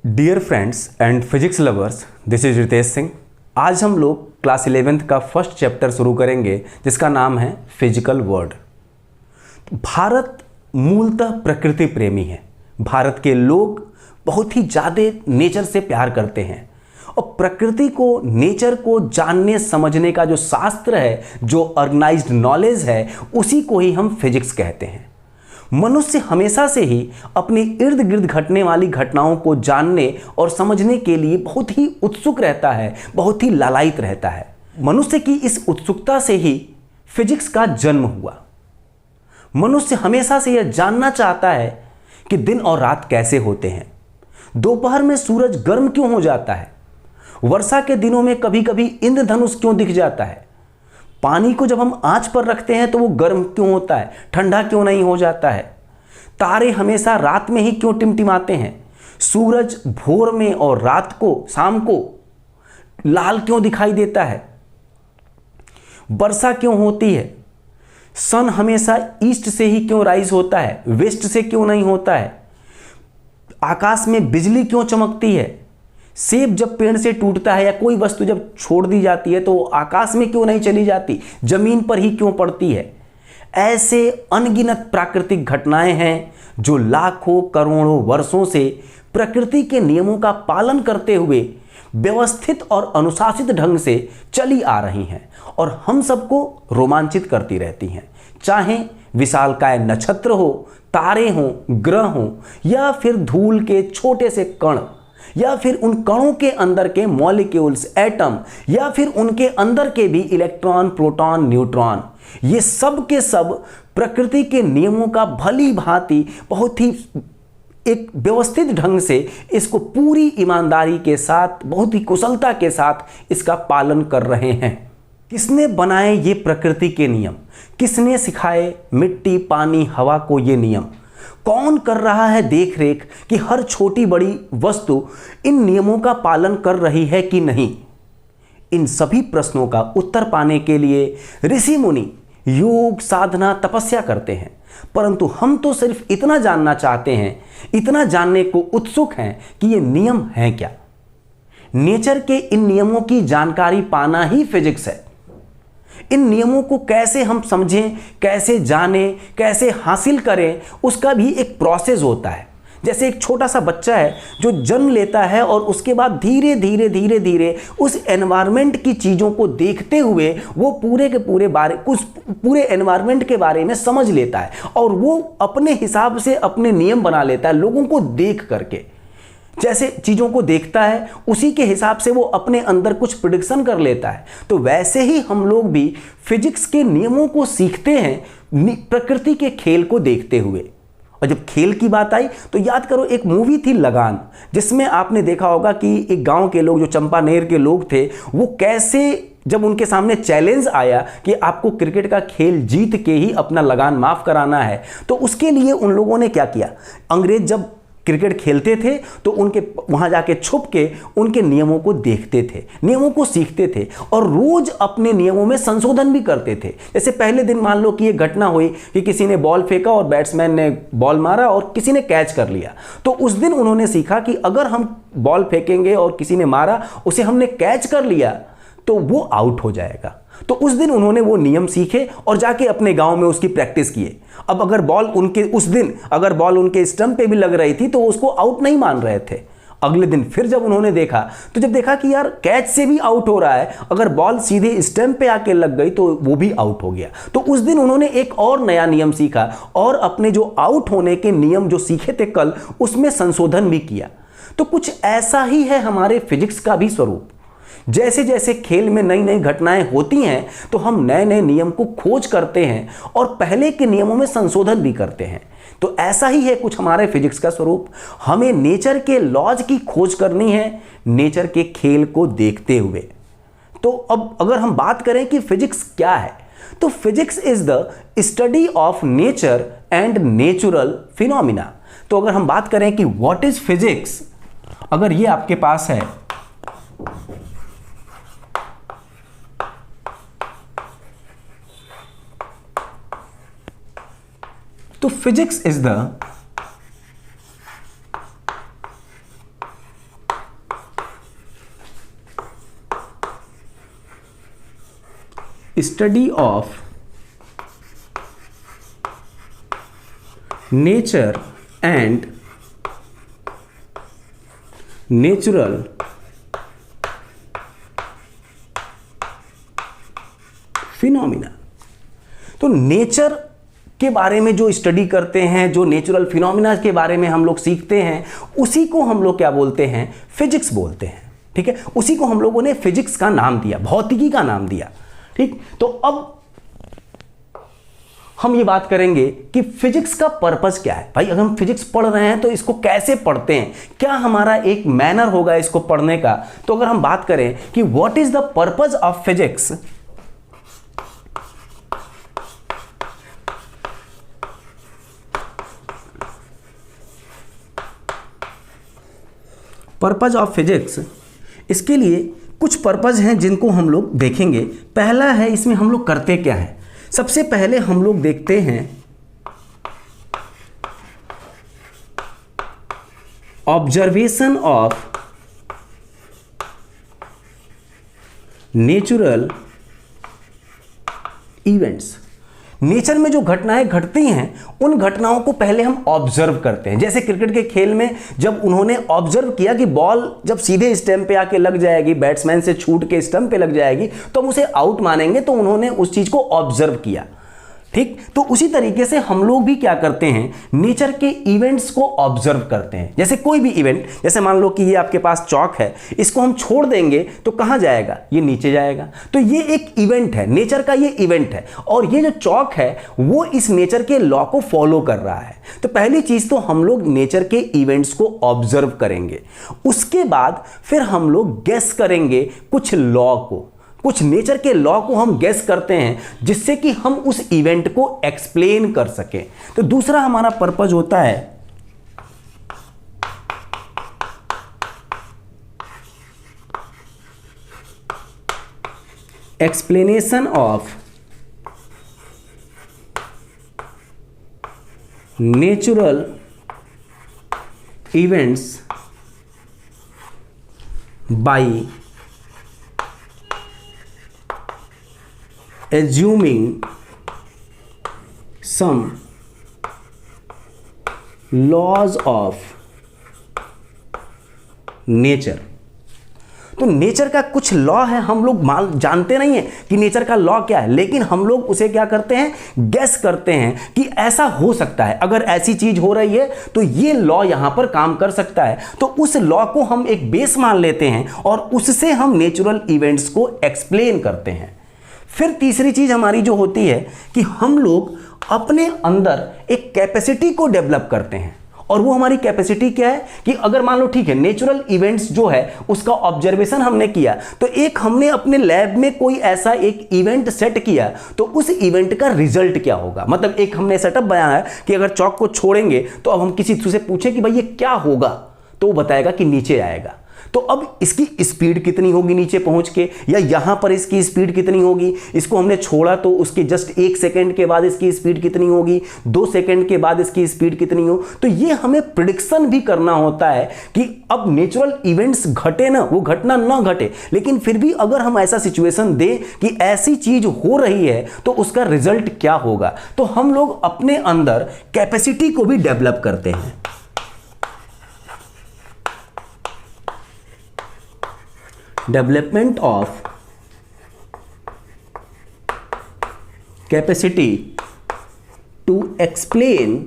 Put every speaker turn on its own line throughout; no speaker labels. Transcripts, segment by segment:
Dear friends and physics lovers, this is Ritesh Singh. आज हम लोग क्लास 11th का फर्स्ट चैप्टर शुरू करेंगे जिसका नाम है फिजिकल वर्ल्ड। भारत मूलतः प्रकृति प्रेमी है। भारत के लोग बहुत ही ज़्यादा नेचर से प्यार करते हैं और प्रकृति को, नेचर को जानने समझने का जो शास्त्र है, जो ऑर्गेनाइज्ड नॉलेज है, उसी को ही हम फिजिक्स कहते हैं। मनुष्य हमेशा से ही अपने इर्द गिर्द घटने वाली घटनाओं को जानने और समझने के लिए बहुत ही उत्सुक रहता है, बहुत ही लालायित रहता है। मनुष्य की इस उत्सुकता से ही फिजिक्स का जन्म हुआ। मनुष्य हमेशा से यह जानना चाहता है कि दिन और रात कैसे होते हैं, दोपहर में सूरज गर्म क्यों हो जाता है, वर्षा के दिनों में कभी कभी इंद्रधनुष क्यों दिख जाता है, पानी को जब हम आंच पर रखते हैं तो वो गर्म क्यों होता है, ठंडा क्यों नहीं हो जाता है, तारे हमेशा रात में ही क्यों टिमटिमाते हैं, सूरज भोर में और रात को, शाम को लाल क्यों दिखाई देता है, वर्षा क्यों होती है, सन हमेशा ईस्ट से ही क्यों राइज होता है, वेस्ट से क्यों नहीं होता है, आकाश में बिजली क्यों चमकती है, सेब जब पेड़ से टूटता है या कोई वस्तु जब छोड़ दी जाती है तो आकाश में क्यों नहीं चली जाती, जमीन पर ही क्यों पड़ती है। ऐसे अनगिनत प्राकृतिक घटनाएं हैं जो लाखों करोड़ों वर्षों से प्रकृति के नियमों का पालन करते हुए व्यवस्थित और अनुशासित ढंग से चली आ रही हैं और हम सबको रोमांचित करती रहती हैं। चाहे विशालकाय नक्षत्र हो, तारे हों, ग्रह हों, या फिर धूल के छोटे से कण, या फिर उन कणों के अंदर के मॉलिक्यूल्स, एटम, या फिर उनके अंदर के भी इलेक्ट्रॉन, प्रोटॉन, न्यूट्रॉन, ये सब के सब प्रकृति के नियमों का भली भांति बहुत ही एक व्यवस्थित ढंग से इसको पूरी ईमानदारी के साथ, बहुत ही कुशलता के साथ इसका पालन कर रहे हैं। किसने बनाए ये प्रकृति के नियम? किसने सिखाए मिट्टी, पानी, हवा को ये नियम? कौन कर रहा है देख रेख कि हर छोटी बड़ी वस्तु इन नियमों का पालन कर रही है कि नहीं? इन सभी प्रश्नों का उत्तर पाने के लिए ऋषि मुनि योग, साधना, तपस्या करते हैं, परंतु हम तो सिर्फ इतना जानना चाहते हैं, इतना जानने को उत्सुक हैं कि ये नियम हैं क्या। नेचर के इन नियमों की जानकारी पाना ही फिजिक्स है। इन नियमों को कैसे हम समझें, कैसे जानें, कैसे हासिल करें, उसका भी एक प्रोसेस होता है। जैसे एक छोटा सा बच्चा है जो जन्म लेता है और उसके बाद धीरे धीरे धीरे धीरे उस एनवायरनमेंट की चीज़ों को देखते हुए वो पूरे के पूरे पूरे एनवायरनमेंट के बारे में समझ लेता है और वो अपने हिसाब से अपने नियम बना लेता है, लोगों को देख करके। जैसे चीज़ों को देखता है उसी के हिसाब से वो अपने अंदर कुछ प्रिडिक्शन कर लेता है। तो वैसे ही हम लोग भी फिजिक्स के नियमों को सीखते हैं प्रकृति के खेल को देखते हुए। और जब खेल की बात आई तो याद करो, एक मूवी थी लगान, जिसमें आपने देखा होगा कि एक गांव के लोग, जो चंपानेर के लोग थे, वो कैसे जब उनके सामने चैलेंज आया कि आपको क्रिकेट का खेल जीत के ही अपना लगान माफ़ कराना है, तो उसके लिए उन लोगों ने क्या किया, अंग्रेज जब क्रिकेट खेलते थे तो उनके वहाँ जाके छुप के उनके नियमों को देखते थे, नियमों को सीखते थे और रोज अपने नियमों में संशोधन भी करते थे। जैसे पहले दिन मान लो कि ये घटना हुई कि किसी ने बॉल फेंका और बैट्समैन ने बॉल मारा और किसी ने कैच कर लिया, तो उस दिन उन्होंने सीखा कि अगर हम बॉल फेंकेंगे और किसी ने मारा, उसे हमने कैच कर लिया तो वो आउट हो जाएगा। तो उस दिन उन्होंने वो नियम सीखे और जाके अपने गांव में उसकी प्रैक्टिस किए। अब अगर बॉल उनके उस दिन अगर बॉल उनके स्टंप पे भी लग रही थी तो उसको आउट नहीं मान रहे थे। अगले दिन फिर जब उन्होंने देखा तो जब देखा कि यार कैच से भी आउट हो रहा है, अगर बॉल सीधे स्टंप पे आके लग गई तो वो भी आउट हो गया। तो उस दिन उन्होंने एक और नया नियम सीखा और अपने जो आउट होने के नियम जो सीखे थे कल, उसमें संशोधन भी किया। तो कुछ ऐसा ही है हमारे फिजिक्स का भी स्वरूप। जैसे जैसे खेल में नई नई घटनाएं होती हैं तो हम नए नए नियम को खोज करते हैं और पहले के नियमों में संशोधन भी करते हैं। तो ऐसा ही है कुछ हमारे फिजिक्स का स्वरूप। हमें नेचर के लॉज की खोज करनी है, नेचर के खेल को देखते हुए। तो अब अगर हम बात करें कि फिजिक्स क्या है, तो physics is the study of nature and natural phenomena. तो अगर हम बात करें कि व्हाट इज फिजिक्स, अगर ये आपके पास है तो physics is the study of nature and natural phenomena. तो नेचर के बारे में जो स्टडी करते हैं, जो नेचुरल फिनोमिना के बारे में हम लोग सीखते हैं, उसी को हम लोग क्या बोलते हैं, फिजिक्स बोलते हैं। ठीक है, उसी को हम लोगों ने फिजिक्स का नाम दिया, भौतिकी का नाम दिया। ठीक, तो अब हम ये बात करेंगे कि फिजिक्स का पर्पस क्या है। भाई अगर हम फिजिक्स पढ़ रहे हैं तो इसको कैसे पढ़ते हैं, क्या हमारा एक मैनर होगा इसको पढ़ने का। तो अगर हम बात करें कि what is the purpose of physics, purpose of physics, इसके लिए कुछ पर्पस हैं जिनको हम लोग देखेंगे। पहला है इसमें हम लोग करते क्या हैं। सबसे पहले हम लोग देखते हैं observation of natural events. Nature में जो घटनाएं घटती हैं उन घटनाओं को पहले हम ऑब्जर्व करते हैं। जैसे क्रिकेट के खेल में जब उन्होंने ऑब्जर्व किया कि बॉल जब सीधे स्टंप पे आके लग जाएगी, बैट्समैन से छूट के स्टंप पे लग जाएगी, तो हम उसे आउट मानेंगे, तो उन्होंने उस चीज को ऑब्जर्व किया। ठीक, तो उसी तरीके से हम लोग भी क्या करते हैं, नेचर के इवेंट्स को ऑब्जर्व करते हैं। जैसे कोई भी इवेंट, जैसे मान लो कि ये आपके पास चौक है, इसको हम छोड़ देंगे तो कहां जाएगा, ये नीचे जाएगा। तो ये एक इवेंट है, नेचर का ये इवेंट है, और ये जो चौक है वो इस नेचर के लॉ को फॉलो कर रहा है। तो पहली चीज तो हम लोग नेचर के इवेंट्स को ऑब्जर्व करेंगे, उसके बाद फिर हम लोग गेस करेंगे कुछ लॉ को, कुछ नेचर के लॉ को हम गेस करते हैं जिससे कि हम उस इवेंट को एक्सप्लेन कर सकें। तो दूसरा हमारा पर्पस होता है explanation of natural events by assuming some laws of nature। तो नेचर का कुछ लॉ है, हम लोग जानते नहीं है कि नेचर का लॉ क्या है, लेकिन हम लोग उसे क्या करते हैं, गेस करते हैं कि ऐसा हो सकता है, अगर ऐसी चीज हो रही है तो ये लॉ यहां पर काम कर सकता है। तो उस लॉ को हम एक बेस मान लेते हैं और उससे हम नेचुरल इवेंट्स को एक्सप्लेन करते हैं। फिर तीसरी चीज हमारी जो होती है कि हम लोग अपने अंदर एक कैपेसिटी को डेवलप करते हैं, और वो हमारी कैपेसिटी क्या है कि अगर मान लो ठीक है, नेचुरल इवेंट्स जो है उसका ऑब्जर्वेशन हमने किया, तो एक हमने अपने लैब में कोई ऐसा एक इवेंट सेट किया, तो उस इवेंट का रिजल्ट क्या होगा। मतलब एक हमने सेटअप बनाया है कि अगर चौक को छोड़ेंगे तो अब हम किसी से पूछें कि भाई ये क्या होगा, तो वो बताएगा कि नीचे आएगा। तो अब इसकी स्पीड कितनी होगी नीचे पहुंच के, या यहां पर इसकी स्पीड कितनी होगी, इसको हमने छोड़ा तो उसके जस्ट 1 सेकेंड के बाद इसकी स्पीड कितनी होगी, 2 सेकेंड के बाद इसकी स्पीड कितनी हो। तो ये हमें प्रिडिक्शन भी करना होता है कि अब नेचुरल इवेंट्स घटे ना, वो घटना ना घटे, लेकिन फिर भी अगर हम ऐसा सिचुएशन दें कि ऐसी चीज हो रही है तो उसका रिजल्ट क्या होगा। तो हम लोग अपने अंदर कैपेसिटी को भी डेवलप करते हैं। Development of capacity to explain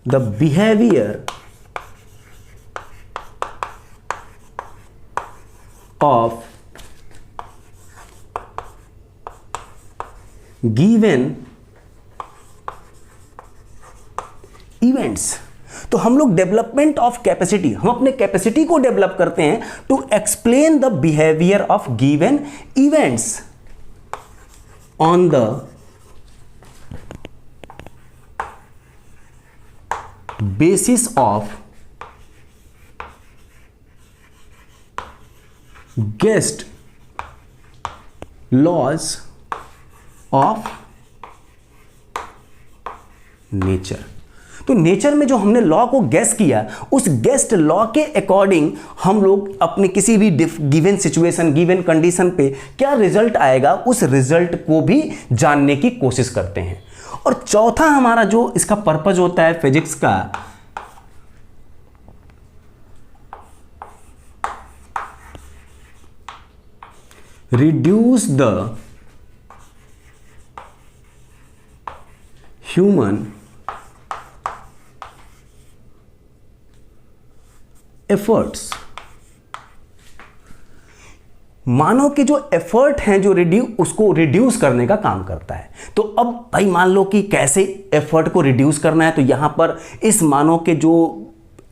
the behaviour of given events. तो हम लोग डेवलपमेंट ऑफ कैपेसिटी, हम अपने कैपेसिटी को डेवलप करते हैं to explain the behaviour of given events on the basis of guessed laws of nature. तो नेचर में जो हमने लॉ को गेस किया, उस गेस्ड लॉ के अकॉर्डिंग हम लोग अपने किसी भी गिवन सिचुएशन, गिवन कंडीशन पे क्या रिजल्ट आएगा, उस रिजल्ट को भी जानने की कोशिश करते हैं। और चौथा हमारा जो इसका पर्पज होता है फिजिक्स का, reduce the human efforts। मानव के जो एफर्ट हैं जो उसको रिड्यूस करने का काम करता है। तो अब भाई मान लो कि कैसे एफर्ट को रिड्यूस करना है, तो यहां पर इस मानव के जो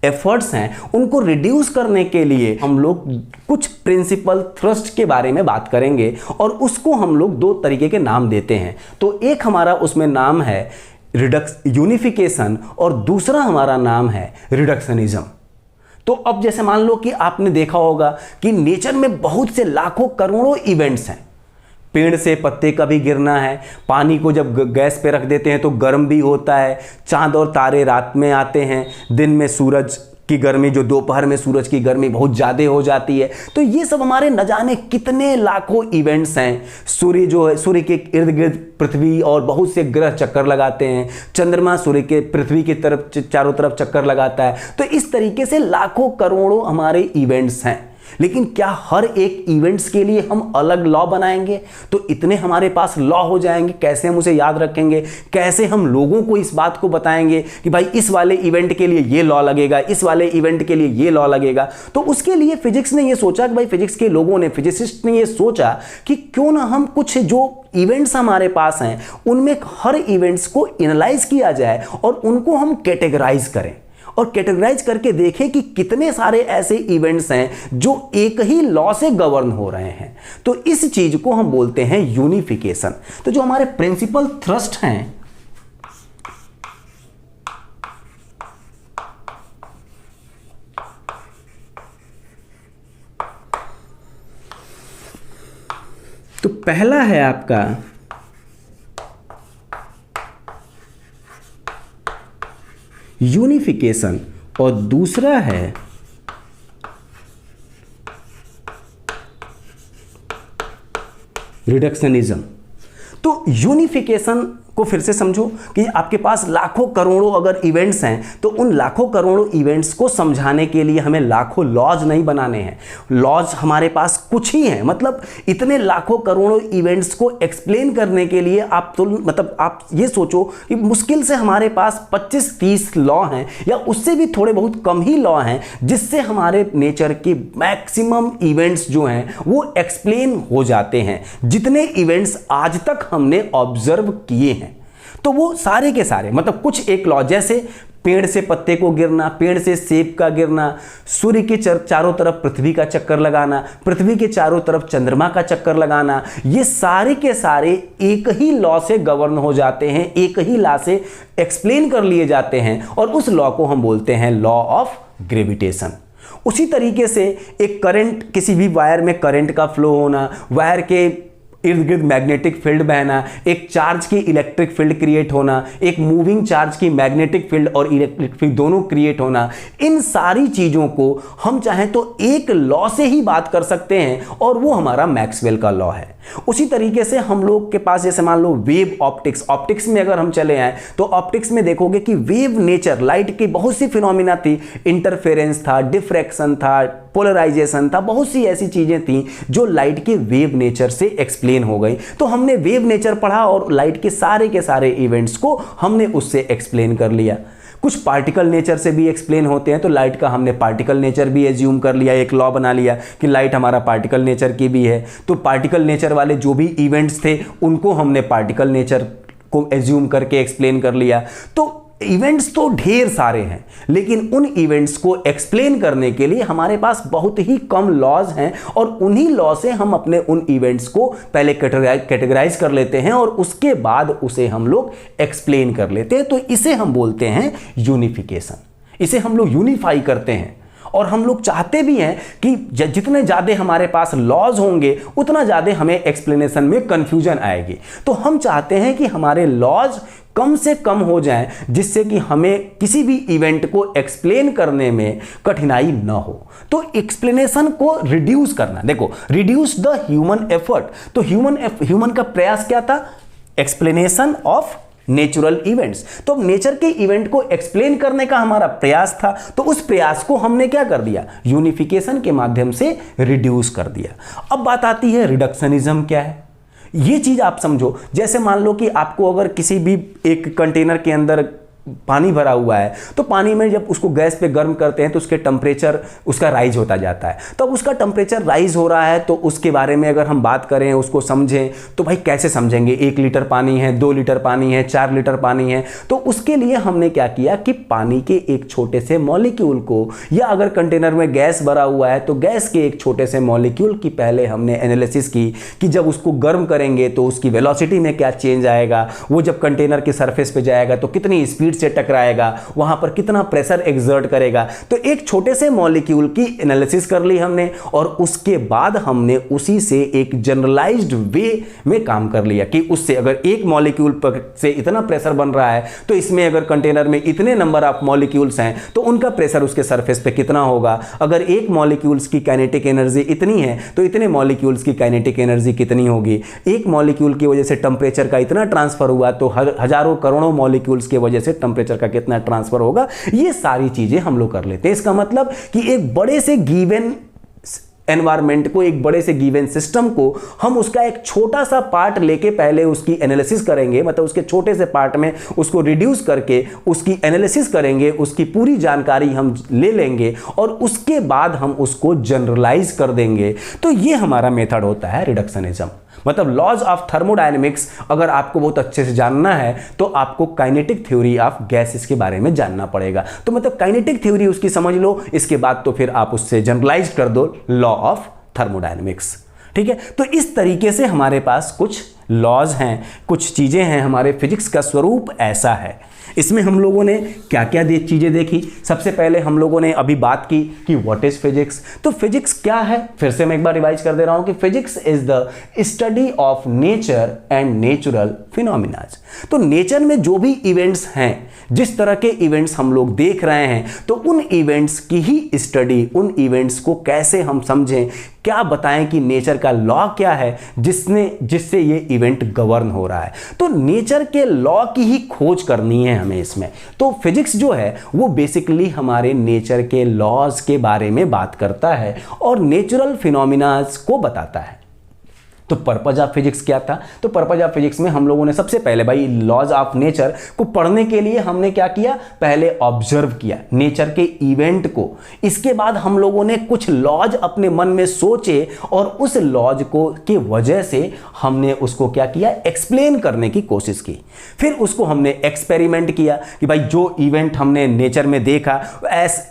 एफर्ट्स हैं उनको रिड्यूस करने के लिए हम लोग कुछ प्रिंसिपल थ्रस्ट के बारे में बात करेंगे, और उसको हम लोग दो तरीके के नाम देते हैं। तो एक हमारा उसमें नाम है यूनिफिकेशन और दूसरा हमारा नाम है रिडक्शनिज्म। तो अब जैसे मान लो कि आपने देखा होगा कि नेचर में बहुत से लाखों करोड़ों इवेंट्स हैं। पेड़ से पत्ते का भी गिरना है, पानी को जब गैस पे रख देते हैं तो गर्म भी होता है, चांद और तारे रात में आते हैं, दिन में सूरज की गर्मी, जो दोपहर में सूरज की गर्मी बहुत ज़्यादा हो जाती है। तो ये सब हमारे न जाने कितने लाखों इवेंट्स हैं। सूर्य जो है, सूर्य के इर्द गिर्द पृथ्वी और बहुत से ग्रह चक्कर लगाते हैं, चंद्रमा सूर्य के पृथ्वी की तरफ चारों तरफ चक्कर लगाता है। तो इस तरीके से लाखों करोड़ों हमारे इवेंट्स हैं। लेकिन क्या हर एक इवेंट्स के लिए हम अलग लॉ बनाएंगे? तो इतने हमारे पास लॉ हो जाएंगे, कैसे हम उसे याद रखेंगे? कैसे हम लोगों को इस बात को बताएंगे कि भाई इस वाले इवेंट के लिए ये लॉ लगेगा, इस वाले इवेंट के लिए ये लॉ लगेगा? तो उसके लिए फिजिक्स ने ये सोचा कि भाई फिजिक्स के लोगों ने, फिजिसिस्ट ने ये सोचा कि क्यों ना हम कुछ जो इवेंट्स हमारे पास हैं उनमें हर इवेंट्स को एनालाइज किया जाए और उनको हम कैटेगराइज करें, और कैटेगराइज करके देखें कि कितने सारे ऐसे इवेंट्स हैं जो एक ही लॉ से गवर्न हो रहे हैं। तो इस चीज को हम बोलते हैं यूनिफिकेशन। तो जो हमारे प्रिंसिपल थ्रस्ट हैं, तो पहला है आपका यूनिफिकेशन और दूसरा है रिडक्शनिज्म। तो यूनिफिकेशन को फिर से समझो कि आपके पास लाखों करोड़ों अगर इवेंट्स हैं तो उन लाखों करोड़ों इवेंट्स को समझाने के लिए हमें लाखों लॉज नहीं बनाने हैं। लॉज हमारे पास कुछ ही हैं, मतलब इतने लाखों करोड़ों इवेंट्स को एक्सप्लेन करने के लिए आप तो मतलब आप ये सोचो कि मुश्किल से हमारे पास 25-30 लॉ हैं या उससे भी थोड़े बहुत कम ही लॉ हैं जिससे हमारे नेचर के मैक्सिमम इवेंट्स जो हैं वो एक्सप्लेन हो जाते हैं। जितने इवेंट्स आज तक हमने ऑब्जर्व किए हैं तो वो सारे के सारे, मतलब कुछ एक लॉ, जैसे पेड़ से पत्ते को गिरना, पेड़ से सेब का गिरना, सूर्य के चारों तरफ पृथ्वी का चक्कर लगाना, पृथ्वी के चारों तरफ चंद्रमा का चक्कर लगाना, ये सारे के सारे एक ही लॉ से गवर्न हो जाते हैं, एक ही लॉ से एक्सप्लेन कर लिए जाते हैं, और उस लॉ को हम बोलते हैं लॉ ऑफ ग्रेविटेशन। उसी तरीके से एक करंट, किसी भी वायर में करंट का फ्लो होना, वायर के इर्द गिर्द मैग्नेटिक फील्ड बहना, एक चार्ज की इलेक्ट्रिक फील्ड क्रिएट होना, एक मूविंग चार्ज की मैग्नेटिक फील्ड और इलेक्ट्रिक फील्ड दोनों क्रिएट होना, इन सारी चीजों को हम चाहें तो एक लॉ से ही बात कर सकते हैं और वो हमारा मैक्सवेल का लॉ है। उसी तरीके से हम लोग के पास जैसे मान लो वेव ऑप्टिक्स, ऑप्टिक्स में अगर हम चले आए तो ऑप्टिक्स में देखोगे कि वेव नेचर, लाइट की बहुत सी फिनोमिना थी, इंटरफेरेंस था, डिफ्रैक्शन था, पोलराइजेशन था, बहुत सी ऐसी चीजें थी जो लाइट के वेव नेचर से एक्सप्लेन हो गई। तो हमने वेव नेचर पढ़ा और लाइट के सारे इवेंट्स को हमने उससे एक्सप्लेन कर लिया। कुछ पार्टिकल नेचर से भी एक्सप्लेन होते हैं तो लाइट का हमने पार्टिकल नेचर भी एज्यूम कर लिया, एक लॉ बना लिया कि लाइट हमारा पार्टिकल नेचर की भी है। तो पार्टिकल नेचर वाले जो भी इवेंट्स थे उनको हमने पार्टिकल नेचर को एज्यूम करके एक्सप्लेन कर लिया। तो इवेंट्स तो ढेर सारे हैं, लेकिन उन इवेंट्स को एक्सप्लेन करने के लिए हमारे पास बहुत ही कम लॉज हैं और उन्हीं लॉ से हम अपने उन इवेंट्स को पहले कैटेगराइज कर लेते हैं और उसके बाद उसे हम लोग एक्सप्लेन कर लेते हैं। तो इसे हम बोलते हैं यूनिफिकेशन, इसे हम लोग यूनिफाई करते हैं। और हम लोग चाहते भी हैं कि जितने ज़्यादा हमारे पास लॉज होंगे उतना ज़्यादा हमें एक्सप्लेनेशन में कंफ्यूजन आएगी। तो हम चाहते हैं कि हमारे लॉज कम से कम हो जाएं, जिससे कि हमें किसी भी इवेंट को एक्सप्लेन करने में कठिनाई ना हो। तो एक्सप्लेनेशन को रिड्यूस करना, देखो रिड्यूस द ह्यूमन एफर्ट। तो ह्यूमन का प्रयास क्या था? Explanation of natural events. तो नेचर के इवेंट को एक्सप्लेन करने का हमारा प्रयास था, तो उस प्रयास को हमने क्या कर दिया? यूनिफिकेशन के माध्यम से रिड्यूस कर दिया। अब बात आती है रिडक्शनिज्म क्या है। ये चीज आप समझो, जैसे मान लो कि आपको अगर किसी भी एक कंटेनर के अंदर पानी भरा हुआ है, तो पानी में जब उसको गैस पे गर्म करते हैं तो उसके टेम्परेचर उसका राइज होता जाता है। तो अब उसका टेम्परेचर राइज हो रहा है, तो उसके बारे में अगर हम बात करें, उसको समझें, तो भाई कैसे समझेंगे? 1 लीटर पानी है, 2 लीटर पानी है, 4 लीटर पानी है। तो उसके लिए हमने क्या किया कि पानी के एक छोटे से मॉलिक्यूल को, या अगर कंटेनर में गैस भरा हुआ है तो गैस के एक छोटे से मॉलिक्यूल की पहले हमने एनालिसिस की कि जब उसको गर्म करेंगे तो उसकी वेलोसिटी में क्या चेंज आएगा, वो जब कंटेनर के सरफेस पे जाएगा तो कितनी स्पीड से टकराएगा, वहां पर कितना प्रेशर एक्सर्ट करेगा। तो एक छोटे से मॉलिक्यूल की एनालिसिस कर ली हमने, और उसके बाद हमने उसी से एक जनरलाइज्ड वे में काम कर लिया कि उससे अगर एक मॉलिक्यूल से इतना प्रेशर बन रहा है, तो इसमें अगर कंटेनर में इतने नंबर ऑफ मॉलिक्यूल्स हैं तो उनका प्रेशर उसके सरफेस पे कितना होगा। अगर एक मॉलिक्यूल्स की काइनेटिक एनर्जी इतनी है तो इतने मॉलिक्यूल्स की काइनेटिक एनर्जी कितनी होगी। एक मॉलिक्यूल की वजह से टेम्परेचर का इतना ट्रांसफर हुआ तो हजारों करोड़ों मॉलिक्यूल्स की वजह से टेम्परेचर का कितना ट्रांसफर होगा। ये सारी चीजें हम लोग कर लेते हैं। इसका मतलब कि एक बड़े से गिवन एनवायरनमेंट को, एक बड़े से गिवन सिस्टम को हम उसका एक छोटा सा पार्ट लेके पहले उसकी एनालिसिस करेंगे, मतलब उसके छोटे से पार्ट में उसको रिड्यूस करके उसकी एनालिसिस करेंगे, उसकी पूरी जानकारी हम ले लेंगे और उसके बाद हम उसको जनरलाइज कर देंगे। तो ये हमारा मेथड होता है रिडक्शनिज्म। मतलब लॉज ऑफ थर्मोडायनेमिक्स अगर आपको बहुत अच्छे से जानना है तो आपको काइनेटिक थ्योरी ऑफ गैसेस के बारे में जानना पड़ेगा। तो मतलब काइनेटिक थ्योरी उसकी समझ लो, इसके बाद तो फिर आप उससे जनरलाइज कर दो लॉ ऑफ थर्मोडायनेमिक्स। ठीक है, तो इस तरीके से हमारे पास कुछ लॉज हैं, कुछ चीजें हैं। हमारे फिजिक्स का स्वरूप ऐसा है। इसमें हम लोगों ने क्या क्या चीजें देखी। सबसे पहले हम लोगों ने अभी बात की कि व्हाट इज फिजिक्स। तो फिजिक्स क्या है, फिर से मैं एक बार रिवाइज कर दे रहा हूं कि physics is the study of nature and natural phenomenas. तो नेचर में जो भी इवेंट्स हैं, जिस तरह के इवेंट्स हम लोग देख रहे हैं, तो उन इवेंट्स की ही स्टडी, उन इवेंट्स को कैसे हम समझें, क्या बताएं कि नेचर का लॉ क्या है जिससे ये इवेंट गवर्न हो रहा है। तो नेचर के लॉ की ही खोज करनी है हमें इसमें। तो फिजिक्स जो है वो बेसिकली हमारे नेचर के लॉज के बारे में बात करता है और नेचुरल फिनोमिनाज को बताता है। तो पर्पज ऑफ फिजिक्स क्या था? तो पर्पज ऑफ फिजिक्स में हम लोगों ने सबसे पहले भाई लॉज ऑफ नेचर को पढ़ने के लिए हमने क्या किया, पहले ऑब्जर्व किया नेचर के इवेंट को। इसके बाद हम लोगों ने कुछ लॉज अपने मन में सोचे और उस लॉज को की वजह से हमने उसको क्या किया, एक्सप्लेन करने की कोशिश की। फिर उसको हमने एक्सपेरिमेंट किया कि भाई जो इवेंट हमने नेचर में देखा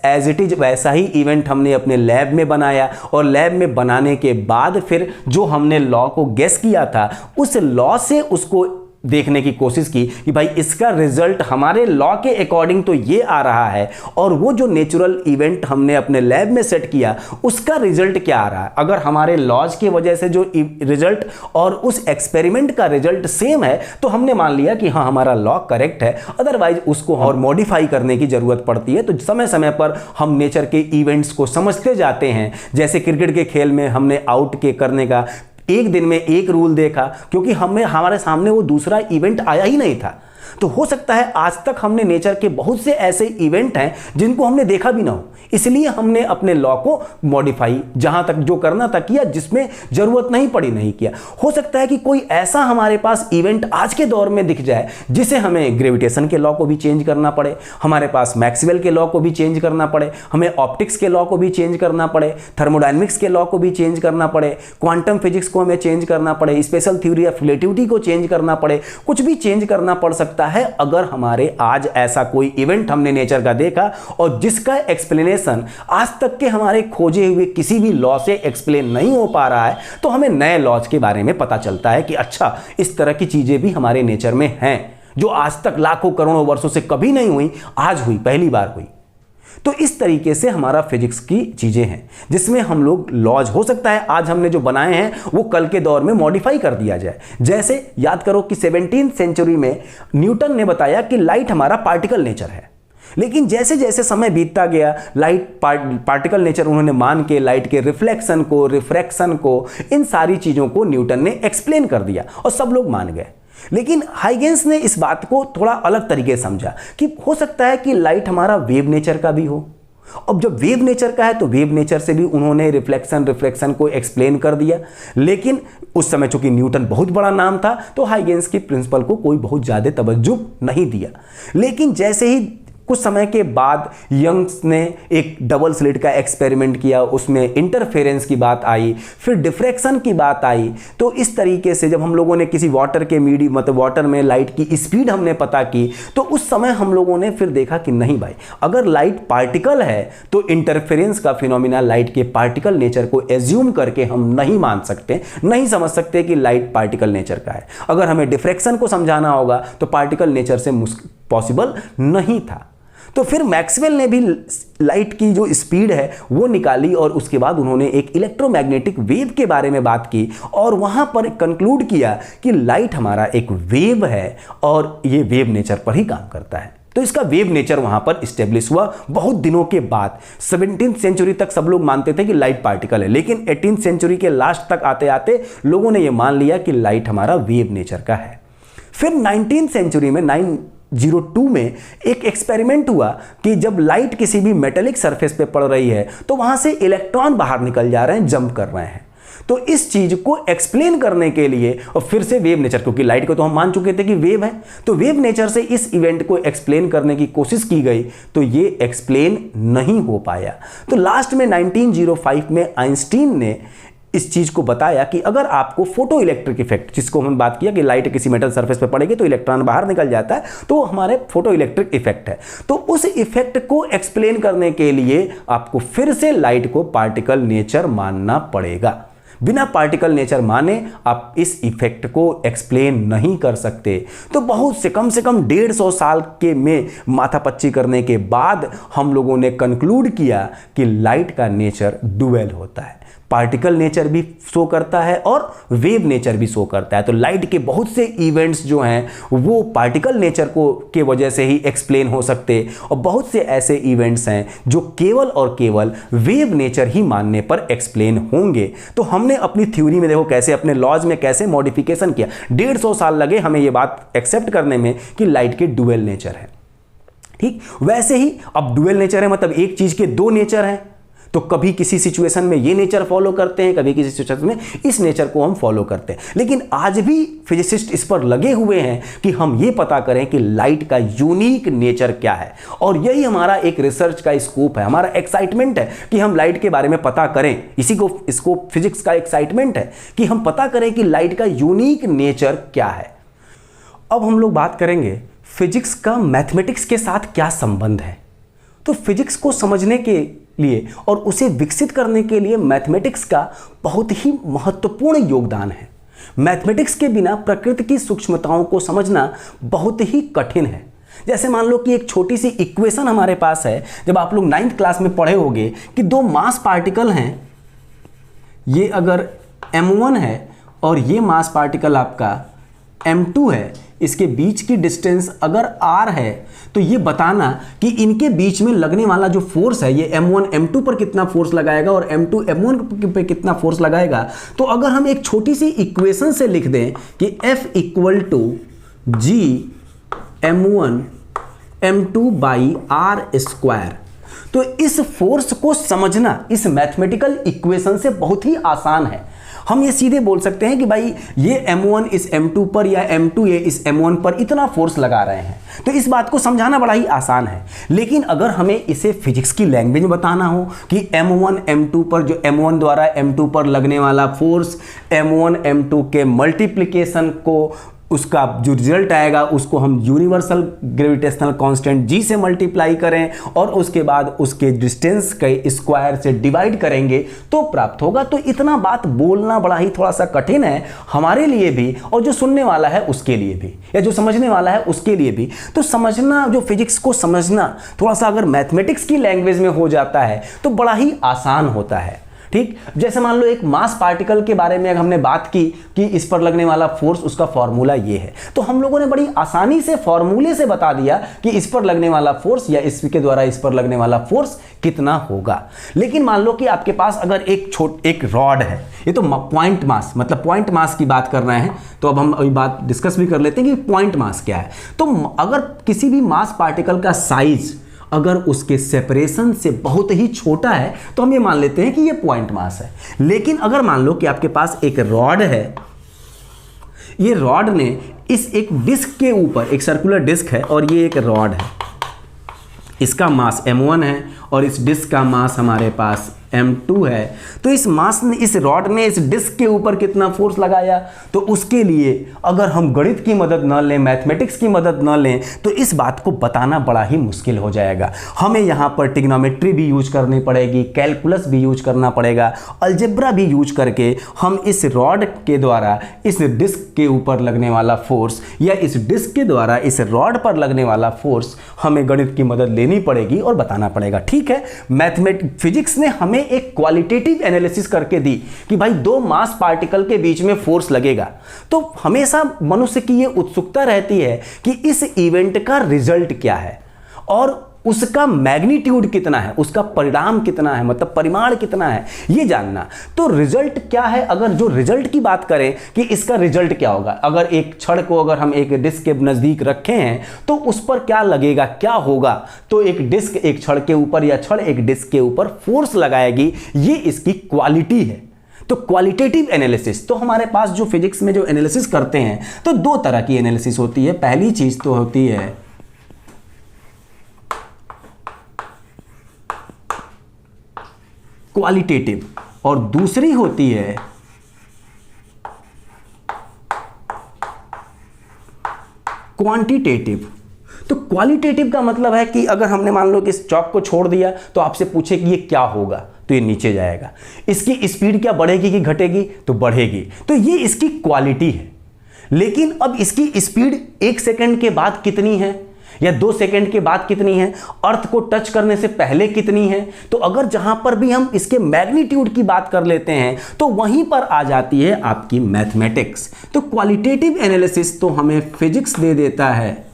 एज इट इज वैसा ही इवेंट हमने अपने लैब में बनाया, और लैब में बनाने के बाद फिर जो हमने लॉ को गेस किया था उस लॉ से उसको देखने की कोशिश की कि भाई इसका रिजल्ट हमारे लॉ के अकॉर्डिंग तो ये आ रहा है, और वो जो नेचुरल इवेंट हमने अपने लैब में सेट किया उसका रिजल्ट क्या आ रहा है। अगर हमारे लॉज की वजह से जो रिजल्ट और उस एक्सपेरिमेंट का रिजल्ट सेम है तो हमने मान लिया कि हाँ हमारा लॉ करेक्ट है, अदरवाइज उसको और मॉडिफाई करने की जरूरत पड़ती है। तो समय समय पर हम नेचर के इवेंट्स को समझते जाते हैं। जैसे क्रिकेट के खेल में हमने आउट के करने का एक दिन में एक रूल देखा, क्योंकि हमारे सामने वो दूसरा इवेंट आया ही नहीं था। तो हो सकता है आज तक हमने नेचर के बहुत से ऐसे इवेंट हैं जिनको हमने देखा भी ना हो, इसलिए हमने अपने लॉ को मॉडिफाई जहां तक जो करना था किया, जिसमें जरूरत नहीं पड़ी नहीं किया। हो सकता है कि कोई ऐसा हमारे पास इवेंट आज के दौर में दिख जाए जिसे हमें ग्रेविटेशन के लॉ को भी चेंज करना पड़े, हमारे पास मैक्सवेल के लॉ को भी चेंज करना पड़े, हमें ऑप्टिक्स के लॉ को भी चेंज करना पड़े, थर्मोडायनेमिक्स के लॉ को भी चेंज करना पड़े, क्वांटम फिजिक्स को हमें चेंज करना पड़े, स्पेशल थ्योरी ऑफ रिलेटिविटी को चेंज करना पड़े, कुछ भी चेंज करना पड़ सकता है अगर हमारे आज ऐसा कोई इवेंट हमने नेचर का देखा और जिसका एक्सप्लेनेशन आज तक के हमारे खोजे हुए किसी भी लॉ से एक्सप्लेन नहीं हो पा रहा है। तो हमें नए लॉज के बारे में पता चलता है कि अच्छा इस तरह की चीजें भी हमारे नेचर में हैं जो आज तक लाखों करोड़ों वर्षों से कभी नहीं हुई, आज हुई, पहली बार हुई। तो इस तरीके से हमारा फिजिक्स की चीजें हैं जिसमें हम लोग लॉज, हो सकता है आज हमने जो बनाए हैं वो कल के दौर में मॉडिफाई कर दिया जाए। जैसे याद करो कि 17वीं सेंचुरी में न्यूटन ने बताया कि लाइट हमारा पार्टिकल नेचर है, लेकिन जैसे जैसे समय बीतता गया लाइट पार्टिकल नेचर उन्होंने मान के लाइट के रिफ्लेक्शन को, रिफ्रैक्शन को, इन सारी चीजों को न्यूटन ने एक्सप्लेन कर दिया और सब लोग मान गए। लेकिन हाइगेंस ने इस बात को थोड़ा अलग तरीके से समझा कि हो सकता है कि लाइट हमारा वेव नेचर का भी हो। अब जब वेव नेचर का है तो वेव नेचर से भी उन्होंने रिफ्लेक्शन को एक्सप्लेन कर दिया। लेकिन उस समय चूंकि न्यूटन बहुत बड़ा नाम था तो हाइगेंस की प्रिंसिपल को कोई बहुत ज्यादा तवज्जो नहीं दिया। लेकिन जैसे ही कुछ समय के बाद यंग्स ने एक डबल स्लिट का एक्सपेरिमेंट किया, उसमें इंटरफेरेंस की बात आई, फिर डिफ्रैक्शन की बात आई। तो इस तरीके से जब हम लोगों ने किसी वाटर के मीडियम मतलब वाटर में लाइट की स्पीड हमने पता की तो उस समय हम लोगों ने फिर देखा कि नहीं भाई, अगर लाइट पार्टिकल है तो इंटरफेरेंस का फिनोमिना लाइट के पार्टिकल नेचर को एज्यूम करके हम नहीं मान सकते, नहीं समझ सकते कि लाइट पार्टिकल नेचर का है। अगर हमें डिफ्रैक्शन को समझाना होगा तो पार्टिकल नेचर से पॉसिबल नहीं था। तो फिर मैक्सवेल ने भी लाइट की जो स्पीड है वो निकाली और उसके बाद उन्होंने एक इलेक्ट्रोमैग्नेटिक वेव के बारे में बात की और वहां पर कंक्लूड किया कि लाइट हमारा एक वेव है और ये वेव नेचर पर ही काम करता है। तो इसका वेव नेचर वहां पर स्टेब्लिश हुआ बहुत दिनों के बाद। 17वीं सेंचुरी तक सब लोग मानते थे कि लाइट पार्टिकल है, लेकिन 18वीं सेंचुरी के लास्ट तक आते आते लोगों ने यह मान लिया कि लाइट हमारा वेव नेचर का है। फिर 19वीं सेंचुरी में 902 में एक एक्सपेरिमेंट हुआ कि जब लाइट किसी भी मेटेलिक सरफेस पे पड़ रही है तो वहां से इलेक्ट्रॉन बाहर निकल जा रहे हैं, जंप कर रहे हैं। तो इस चीज को एक्सप्लेन करने के लिए और फिर से वेव नेचर, क्योंकि लाइट को तो हम मान चुके थे कि वेव है, तो वेव नेचर से इस इवेंट को एक्सप्लेन करने की कोशिश की गई तो ये एक्सप्लेन नहीं हो पाया। तो लास्ट में 1905 में आइंस्टीन ने इस चीज को बताया कि अगर आपको फोटो इलेक्ट्रिक इफेक्ट, जिसको हम बात किया कि लाइट किसी मेटल सरफेस पे पड़ेगी तो इलेक्ट्रॉन बाहर निकल जाता है, तो हमारे फोटो इलेक्ट्रिक इफेक्ट है। तो उस इफेक्ट को एक्सप्लेन करने के लिए आपको फिर से लाइट को पार्टिकल नेचर मानना पड़ेगा। बिना पार्टिकल नेचर माने आप इस इफेक्ट को एक्सप्लेन नहीं कर सकते। तो बहुत से कम 150 साल के में माथापच्ची करने के बाद हम लोगों ने कंक्लूड किया कि लाइट का नेचर डुअल होता है, पार्टिकल नेचर भी शो करता है और वेव नेचर भी शो करता है। तो लाइट के बहुत से इवेंट्स जो हैं वो पार्टिकल नेचर को के वजह से ही एक्सप्लेन हो सकते और बहुत से ऐसे इवेंट्स हैं जो केवल और केवल वेव नेचर ही मानने पर एक्सप्लेन होंगे। तो हमने अपनी थ्योरी में देखो कैसे, अपने लॉज में कैसे मॉडिफिकेशन किया। 150 साल लगे हमें ये बात एक्सेप्ट करने में कि लाइट के डुअल नेचर है। ठीक वैसे ही अब डुअल नेचर है मतलब एक चीज के दो नेचर हैं, तो कभी किसी सिचुएशन में ये नेचर फॉलो करते हैं, कभी किसी सिचुएशन में इस नेचर को हम फॉलो करते हैं। लेकिन आज भी फिजिसिस्ट इस पर लगे हुए हैं कि हम ये पता करें कि लाइट का यूनिक नेचर क्या है, और यही हमारा एक रिसर्च का स्कोप है, हमारा एक्साइटमेंट है कि हम लाइट के बारे में पता करें। इसको फिजिक्स का एक्साइटमेंट है कि हम पता करें कि लाइट का यूनिक नेचर क्या है। अब हम लोग बात करेंगे फिजिक्स का मैथमेटिक्स के साथ क्या संबंध है। तो फिजिक्स को समझने के लिए और उसे विकसित करने के लिए मैथमेटिक्स का बहुत ही महत्वपूर्ण योगदान है। मैथमेटिक्स के बिना प्रकृति की सूक्ष्मताओं को समझना बहुत ही कठिन है। जैसे मान लो कि एक छोटी सी इक्वेशन हमारे पास है, जब आप लोग 9th क्लास में पढ़े होंगे कि दो मास पार्टिकल हैं, ये अगर m1 है और ये मास पार्टिकल आपका m2 है, इसके बीच की डिस्टेंस अगर r है तो ये बताना कि इनके बीच में लगने वाला जो फोर्स है ये m1 m2 पर कितना फोर्स लगाएगा और m2 m1 पर कितना फोर्स लगाएगा। तो अगर हम एक छोटी सी इक्वेशन से लिख दें कि F equal to G m1 m2 by r square, तो इस फोर्स को समझना इस मैथमेटिकल इक्वेशन से बहुत ही आसान है। हम ये सीधे बोल सकते हैं कि भाई ये m1 इस m2 पर या m2 ये इस m1 पर इतना फोर्स लगा रहे हैं, तो इस बात को समझाना बड़ा ही आसान है। लेकिन अगर हमें इसे फिजिक्स की लैंग्वेज में बताना हो कि m1 m2 पर जो m1 द्वारा m2 पर लगने वाला फोर्स m1 m2 के मल्टीप्लिकेशन को उसका जो रिजल्ट आएगा उसको हम यूनिवर्सल ग्रेविटेशनल कांस्टेंट g से मल्टीप्लाई करें और उसके बाद उसके डिस्टेंस के स्क्वायर से डिवाइड करेंगे तो प्राप्त होगा। तो इतना बात बोलना बड़ा ही थोड़ा सा कठिन है हमारे लिए भी और जो सुनने वाला है उसके लिए भी, या जो समझने वाला है उसके लिए भी। तो समझना, जो फिजिक्स को समझना थोड़ा सा अगर मैथमेटिक्स की लैंग्वेज में हो जाता है तो बड़ा ही आसान होता है। ठीक, जैसे मान लो एक मास पार्टिकल के बारे में हमने बात की कि इस पर लगने वाला फोर्स, उसका फॉर्मूला ये है, तो हम लोगों ने बड़ी आसानी से फॉर्मूले से बता दिया कि इस पर लगने वाला फोर्स या इसके द्वारा इस पर लगने वाला फोर्स कितना होगा। लेकिन मान लो कि आपके पास अगर एक रॉड है, ये तो पॉइंट मास, मतलब पॉइंट मास की बात कर रहे हैं, तो अब हम अभी बात डिस्कस भी कर लेते हैं कि पॉइंट मास क्या है। तो अगर किसी भी मास पार्टिकल का साइज अगर उसके सेपरेशन से बहुत ही छोटा है तो हम ये मान लेते हैं कि ये पॉइंट मास है। लेकिन अगर मान लो कि आपके पास एक रॉड है, ये रॉड ने इस एक डिस्क के ऊपर, एक सर्कुलर डिस्क है और ये एक रॉड है, इसका मास m1 है और इस डिस्क का मास हमारे पास m2 है। तो इस मास ने, इस रॉड ने इस डिस्क के ऊपर कितना फोर्स लगाया, तो उसके लिए अगर हम गणित की मदद न लें, मैथमेटिक्स की मदद न लें, तो इस बात को बताना बड़ा ही मुश्किल हो जाएगा। हमें यहाँ पर ट्रिग्नोमेट्री भी यूज करनी पड़ेगी, कैलकुलस भी यूज करना पड़ेगा, अलजेब्रा भी यूज करके हम इस रॉड के द्वारा इस डिस्क के ऊपर लगने वाला फोर्स या इस डिस्क के द्वारा इस रॉड पर लगने वाला फोर्स हमें गणित की मदद लेनी पड़ेगी और बताना पड़ेगा। ठीक है, फिजिक्स ने हमें एक क्वालिटेटिव एनालिसिस करके दी कि भाई दो मास पार्टिकल के बीच में फोर्स लगेगा, तो हमेशा मनुष्य की यह उत्सुकता रहती है कि इस इवेंट का रिजल्ट क्या है और उसका मैग्नीट्यूड कितना है, उसका परिणाम कितना है, मतलब परिमाण कितना है, ये जानना। तो रिजल्ट क्या है, अगर जो रिजल्ट की बात करें कि इसका रिजल्ट क्या होगा, अगर एक छड़ को अगर हम एक डिस्क के नजदीक रखे हैं तो उस पर क्या लगेगा, क्या होगा, तो एक डिस्क एक छड़ के ऊपर या छड़ एक डिस्क के ऊपर फोर्स लगाएगी, ये इसकी क्वालिटी है। तो क्वालिटेटिव एनालिसिस, तो हमारे पास जो फिजिक्स में जो एनालिसिस करते हैं तो दो तरह की एनालिसिस होती है। पहली चीज तो होती है क्वालिटेटिव और दूसरी होती है क्वांटिटेटिव। तो क्वालिटेटिव का मतलब है कि अगर हमने मान लो कि इस चौक को छोड़ दिया तो आपसे पूछे कि ये क्या होगा, तो ये नीचे जाएगा। इसकी स्पीड क्या बढ़ेगी कि घटेगी, तो बढ़ेगी, तो ये इसकी क्वालिटी है। लेकिन अब इसकी स्पीड 1 सेकंड के बाद कितनी है या 2 सेकंड के बाद कितनी है, अर्थ को टच करने से पहले कितनी है, तो अगर जहां पर भी हम इसके मैग्नीट्यूड की बात कर लेते हैं तो वहीं पर आ जाती है आपकी मैथमेटिक्स। तो क्वालिटेटिव एनालिसिस तो हमें फिजिक्स दे देता है,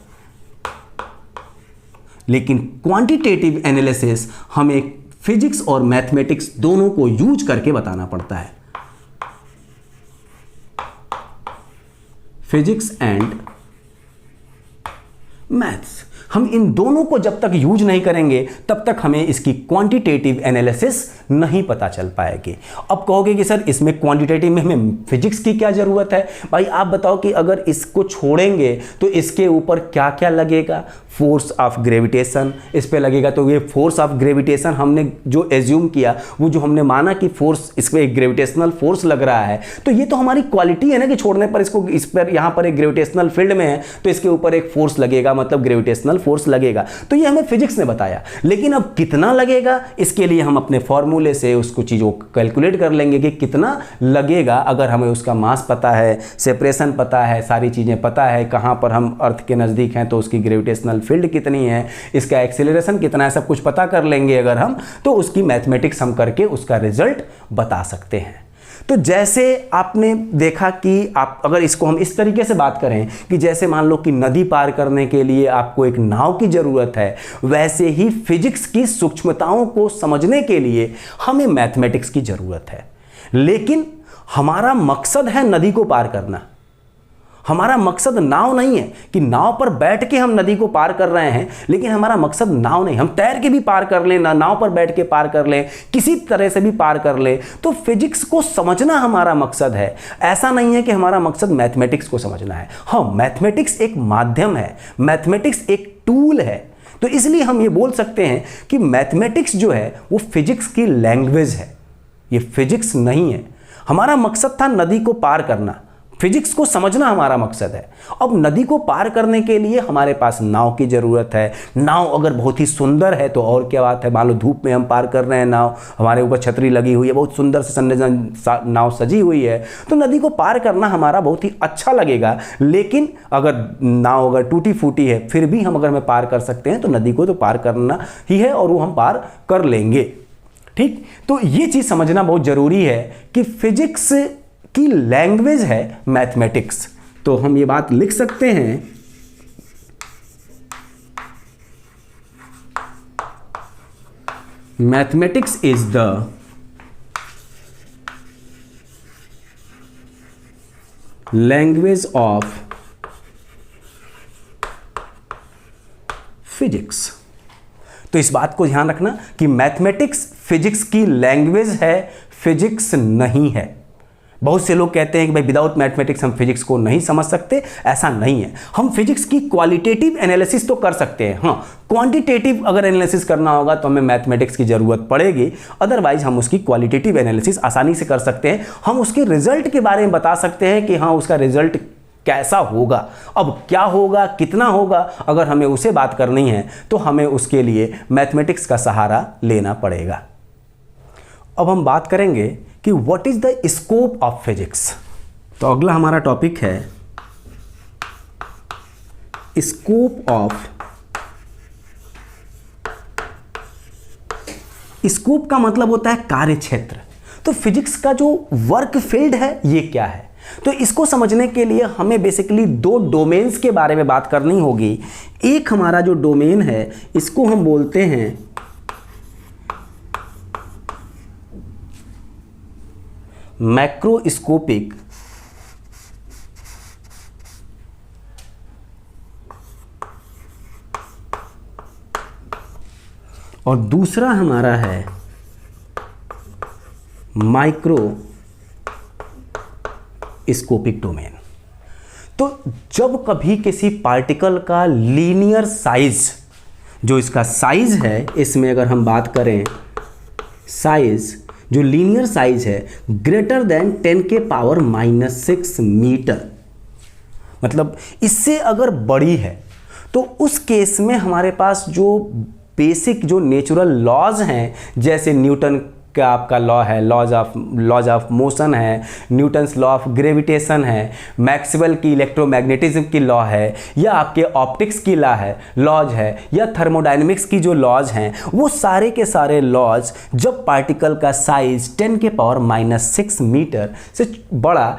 लेकिन क्वांटिटेटिव एनालिसिस हमें फिजिक्स और मैथमेटिक्स दोनों को यूज करके बताना पड़ता है। फिजिक्स एंड मैथ्स, हम इन दोनों को जब तक यूज नहीं करेंगे तब तक हमें इसकी क्वांटिटेटिव एनालिसिस नहीं पता चल पाएगी। अब कहोगे कि सर इसमें क्वांटिटेटिव में हमें फिजिक्स की क्या जरूरत है। भाई आप बताओ कि अगर इसको छोड़ेंगे तो इसके ऊपर क्या क्या लगेगा, फोर्स ऑफ ग्रेविटेशन इस पे लगेगा, तो ये फोर्स ऑफ ग्रेविटेशन हमने जो एज्यूम किया, वो जो हमने माना कि फोर्स, इस पर एक ग्रेविटेशनल फोर्स लग रहा है, तो ये तो हमारी क्वालिटी है ना कि छोड़ने पर इसको, इस पर यहाँ पर एक ग्रेविटेशनल फील्ड में है तो इसके ऊपर एक फोर्स लगेगा, मतलब ग्रेविटेशनल फोर्स लगेगा। तो ये हमें फिजिक्स ने बताया। लेकिन अब कितना लगेगा, इसके लिए हम अपने फॉर्मूले से उसको चीज़ों को कैलकुलेट कर लेंगे कि कितना लगेगा। अगर हमें उसका मास पता है, सेपरेशन पता है, सारी चीज़ें पता है, कहाँ पर हम अर्थ के नज़दीक हैं तो उसकी ग्रेविटेशनल फील्ड कितनी है, इसका एक्सेलरेशन कितना है, सब कुछ पता कर लेंगे अगर हम, तो उसकी मैथमेटिक्स हम करके उसका रिजल्ट बता सकते हैं। तो जैसे आपने देखा कि आप अगर इसको हम इस तरीके से बात करें कि जैसे मान लो कि नदी पार करने के लिए आपको एक नाव की ज़रूरत है, वैसे ही फिजिक्स की सूक्ष्मताओं को समझने के लिए हमें मैथमेटिक्स की ज़रूरत है। लेकिन हमारा मकसद है नदी को पार करना, हमारा मकसद नाव नहीं है कि नाव पर बैठ के हम नदी को पार कर रहे हैं, लेकिन हमारा मकसद नाव नहीं, हम तैर के भी पार कर लें, नाव पर बैठ के पार कर लें, किसी तरह से भी पार कर लें। तो फिजिक्स को समझना हमारा मकसद है, ऐसा नहीं है कि हमारा मकसद मैथमेटिक्स को समझना है। हाँ, मैथमेटिक्स एक माध्यम है, मैथमेटिक्स एक टूल है। तो इसलिए हम ये बोल सकते हैं कि मैथमेटिक्स जो है वो फिजिक्स की लैंग्वेज है, ये फिजिक्स नहीं है। हमारा मकसद था नदी को पार करना, फिजिक्स को समझना हमारा मकसद है। अब नदी को पार करने के लिए हमारे पास नाव की ज़रूरत है। नाव अगर बहुत ही सुंदर है तो और क्या बात है, मान लो धूप में हम पार कर रहे हैं, नाव हमारे ऊपर छतरी लगी हुई है, बहुत सुंदर से नाव सजी हुई है, तो नदी को पार करना हमारा बहुत ही अच्छा लगेगा। लेकिन अगर नाव अगर टूटी फूटी है फिर भी हम अगर पार कर सकते हैं तो नदी को तो पार करना ही है और वो हम पार कर लेंगे। ठीक, तो ये चीज़ समझना बहुत ज़रूरी है कि फिजिक्स की लैंग्वेज है मैथमेटिक्स। तो हम ये बात लिख सकते हैं, mathematics is the language of physics. तो इस बात को ध्यान रखना कि मैथमेटिक्स फिजिक्स की लैंग्वेज है, फिजिक्स नहीं है। बहुत से लोग कहते हैं कि भाई विदाउट मैथमेटिक्स हम फिजिक्स को नहीं समझ सकते। ऐसा नहीं है। हम फिजिक्स की क्वालिटेटिव एनालिसिस तो कर सकते हैं, हाँ, क्वांटिटेटिव अगर एनालिसिस करना होगा तो हमें मैथमेटिक्स की ज़रूरत पड़ेगी। अदरवाइज हम उसकी क्वालिटेटिव एनालिसिस आसानी से कर सकते हैं। हम उसके रिजल्ट के बारे में बता सकते हैं कि हाँ उसका रिजल्ट कैसा होगा। अब क्या होगा, कितना होगा, अगर हमें उसे बात करनी है तो हमें उसके लिए मैथमेटिक्स का सहारा लेना पड़ेगा। अब हम बात करेंगे कि what is the scope of physics. तो अगला हमारा टॉपिक है स्कोप ऑफ। स्कोप का मतलब होता है कार्य क्षेत्र। तो फिजिक्स का जो वर्क फील्ड है ये क्या है, तो इसको समझने के लिए हमें बेसिकली दो डोमेन्स के बारे में बात करनी होगी। एक हमारा जो डोमेन है इसको हम बोलते हैं मैक्रोस्कोपिक, और दूसरा हमारा है माइक्रोस्कोपिक डोमेन। तो जब कभी किसी पार्टिकल का लीनियर साइज, जो इसका साइज है, इसमें अगर हम बात करें साइज, जो लीनियर साइज है ग्रेटर देन 10 के पावर -6 मीटर, मतलब इससे अगर बड़ी है तो उस केस में हमारे पास जो बेसिक जो नेचुरल लॉज हैं, जैसे न्यूटन का आपका लॉ है, लॉज ऑफ मोशन है, न्यूटन्स लॉ ऑफ ग्रेविटेशन है, मैक्सवेल की इलेक्ट्रोमैग्नेटिज्म की लॉ है, या आपके ऑप्टिक्स की लॉज है, या थर्मोडायनेमिक्स की जो लॉज हैं, वो सारे के सारे लॉज जब पार्टिकल का साइज 10 के पावर -6 मीटर से बड़ा,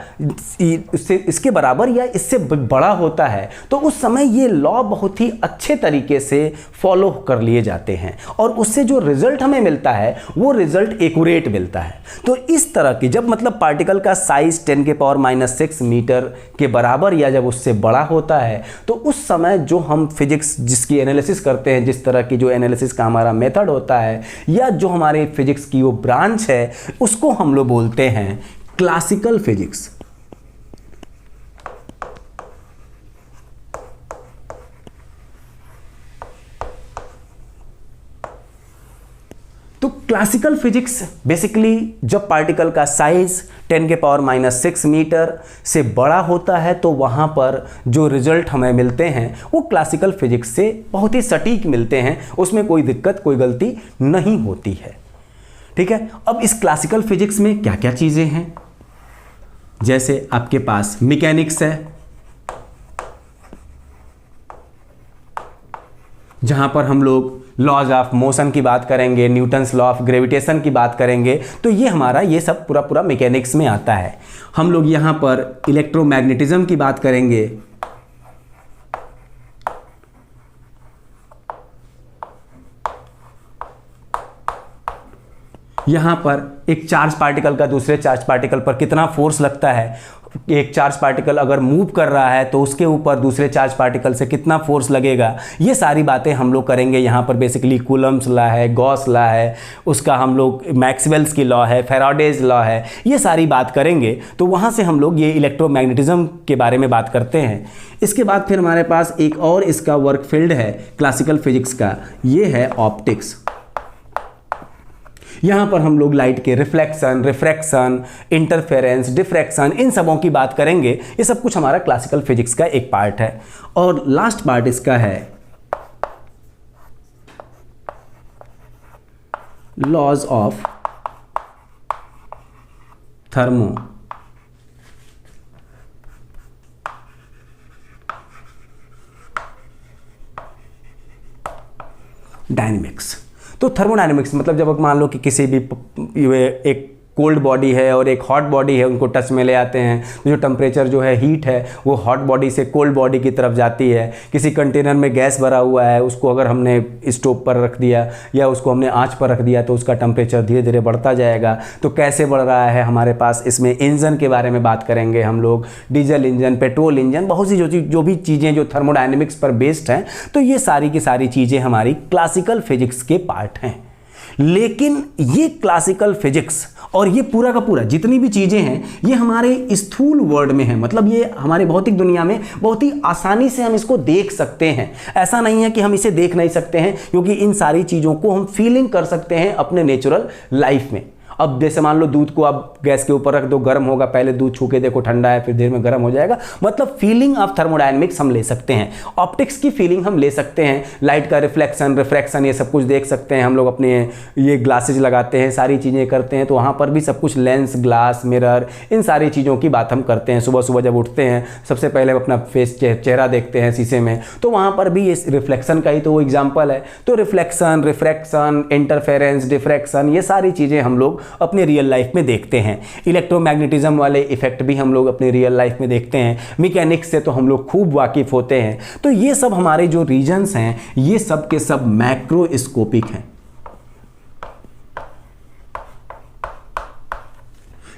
इसके बराबर या इससे बड़ा होता है, तो उस समय ये लॉ बहुत ही अच्छे तरीके से फॉलो कर लिए जाते हैं और उससे जो रिजल्ट हमें मिलता है वो रिजल्ट एक्यूरेट मिलता है। तो इस तरह की जब मतलब पार्टिकल का साइज 10 के पावर -6 मीटर के बराबर या जब उससे बड़ा होता है, तो उस समय जो हम फिजिक्स जिसकी एनालिसिस करते हैं, जिस तरह की जो एनालिसिस का हमारा मेथड होता है या जो हमारे फिजिक्स की वो ब्रांच है, उसको हम लोग बोलते हैं क्लासिकल फिजिक्स। तो क्लासिकल फिजिक्स बेसिकली जब पार्टिकल का साइज 10 के पावर -6 मीटर से बड़ा होता है तो वहाँ पर जो रिजल्ट हमें मिलते हैं वो क्लासिकल फिजिक्स से बहुत ही सटीक मिलते हैं, उसमें कोई दिक्कत कोई गलती नहीं होती है। ठीक है, अब इस क्लासिकल फिजिक्स में क्या क्या चीज़ें हैं, जैसे आपके पास मैकेनिक्स है, जहाँ पर हम लोग लॉज ऑफ मोशन की बात करेंगे, न्यूटन्स लॉ ऑफ ग्रेविटेशन की बात करेंगे, तो ये हमारा ये सब पूरा मैकेनिक्स में आता है। हम लोग यहाँ पर इलेक्ट्रोमैग्नेटिज्म की बात करेंगे, यहाँ पर एक चार्ज पार्टिकल का दूसरे चार्ज पार्टिकल पर कितना फोर्स लगता है, एक चार्ज पार्टिकल अगर मूव कर रहा है तो उसके ऊपर दूसरे चार्ज पार्टिकल से कितना फोर्स लगेगा, ये सारी बातें हम लोग करेंगे। यहाँ पर बेसिकली कूलम्स लॉ है, गॉस लॉ है, उसका हम लोग मैक्सवेल्स की लॉ है, फैराडेज लॉ है, ये सारी बात करेंगे। तो वहाँ से हम लोग ये इलेक्ट्रोमैग्नेटिज्म के बारे में बात करते हैं। इसके बाद फिर हमारे पास एक और इसका वर्क फील्ड है क्लासिकल फिजिक्स का, ये है ऑप्टिक्स। यहाँ पर हम लोग लाइट के रिफ्लेक्शन, रिफ्रैक्शन, इंटरफेरेंस, डिफ्रैक्शन, इन सबों की बात करेंगे। ये सब कुछ हमारा क्लासिकल फिजिक्स का एक पार्ट है। और लास्ट पार्ट इसका है लॉज ऑफ थर्मो डायनेमिक्स। तो थर्मोडायनेमिक्स मतलब जब मान लो कि किसी भी एक कोल्ड बॉडी है और एक हॉट बॉडी है, उनको टच में ले आते हैं, तो जो टेम्परेचर जो है, हीट है, वो हॉट बॉडी से कोल्ड बॉडी की तरफ जाती है। किसी कंटेनर में गैस भरा हुआ है, उसको अगर हमने स्टोव पर रख दिया या उसको हमने आंच पर रख दिया तो उसका टेम्परेचर धीरे धीरे बढ़ता जाएगा। तो कैसे बढ़ रहा है हमारे पास, इसमें इंजन के बारे में बात करेंगे हम लोग, डीजल इंजन, पेट्रोल इंजन, बहुत सी जो भी चीज़ें जो थर्मोडायनेमिक्स पर बेस्ड हैं। तो ये सारी की सारी चीज़ें हमारी क्लासिकल फिजिक्स के पार्ट हैं। लेकिन ये क्लासिकल फिजिक्स और ये पूरा का पूरा जितनी भी चीज़ें हैं, ये हमारे स्थूल वर्ल्ड में है, मतलब ये हमारे भौतिक दुनिया में बहुत ही आसानी से हम इसको देख सकते हैं। ऐसा नहीं है कि हम इसे देख नहीं सकते हैं, क्योंकि इन सारी चीज़ों को हम फीलिंग कर सकते हैं अपने नेचुरल लाइफ में। अब जैसे मान लो दूध को आप गैस के ऊपर रख दो, गर्म होगा, पहले दूध छू के देखो ठंडा है, फिर देर में गर्म हो जाएगा। मतलब फीलिंग ऑफ थर्मोडायनेमिक्स हम ले सकते हैं, ऑप्टिक्स की फीलिंग हम ले सकते हैं, लाइट का रिफ्लेक्शन, रिफ्रैक्शन, ये सब कुछ देख सकते हैं हम लोग। अपने ये ग्लासेज लगाते हैं, सारी चीज़ें करते हैं, तो वहाँ पर भी सब कुछ लेंस, ग्लास, मिरर, इन सारी चीज़ों की बात हम करते हैं। सुबह सुबह जब उठते हैं सबसे पहले हम अपना फेस, चेहरा देखते हैं शीशे में, तो वहाँ पर भी ये रिफ्लेक्शन का ही तो वो एग्जाम्पल है। तो रिफ्लेक्शन, रिफ्रैक्शन, इंटरफेरेंस, डिफ्रैक्शन, ये सारी चीज़ें हम लोग अपने रियल लाइफ में देखते हैं। इलेक्ट्रोमैग्नेटिज्म वाले इफेक्ट भी हम लोग अपने रियल लाइफ में देखते हैं। मैकेनिक्स से तो हम लोग खूब वाकिफ होते हैं। तो ये सब हमारे जो रीजन्स हैं, ये सब के सब मैक्रोस्कोपिक हैं।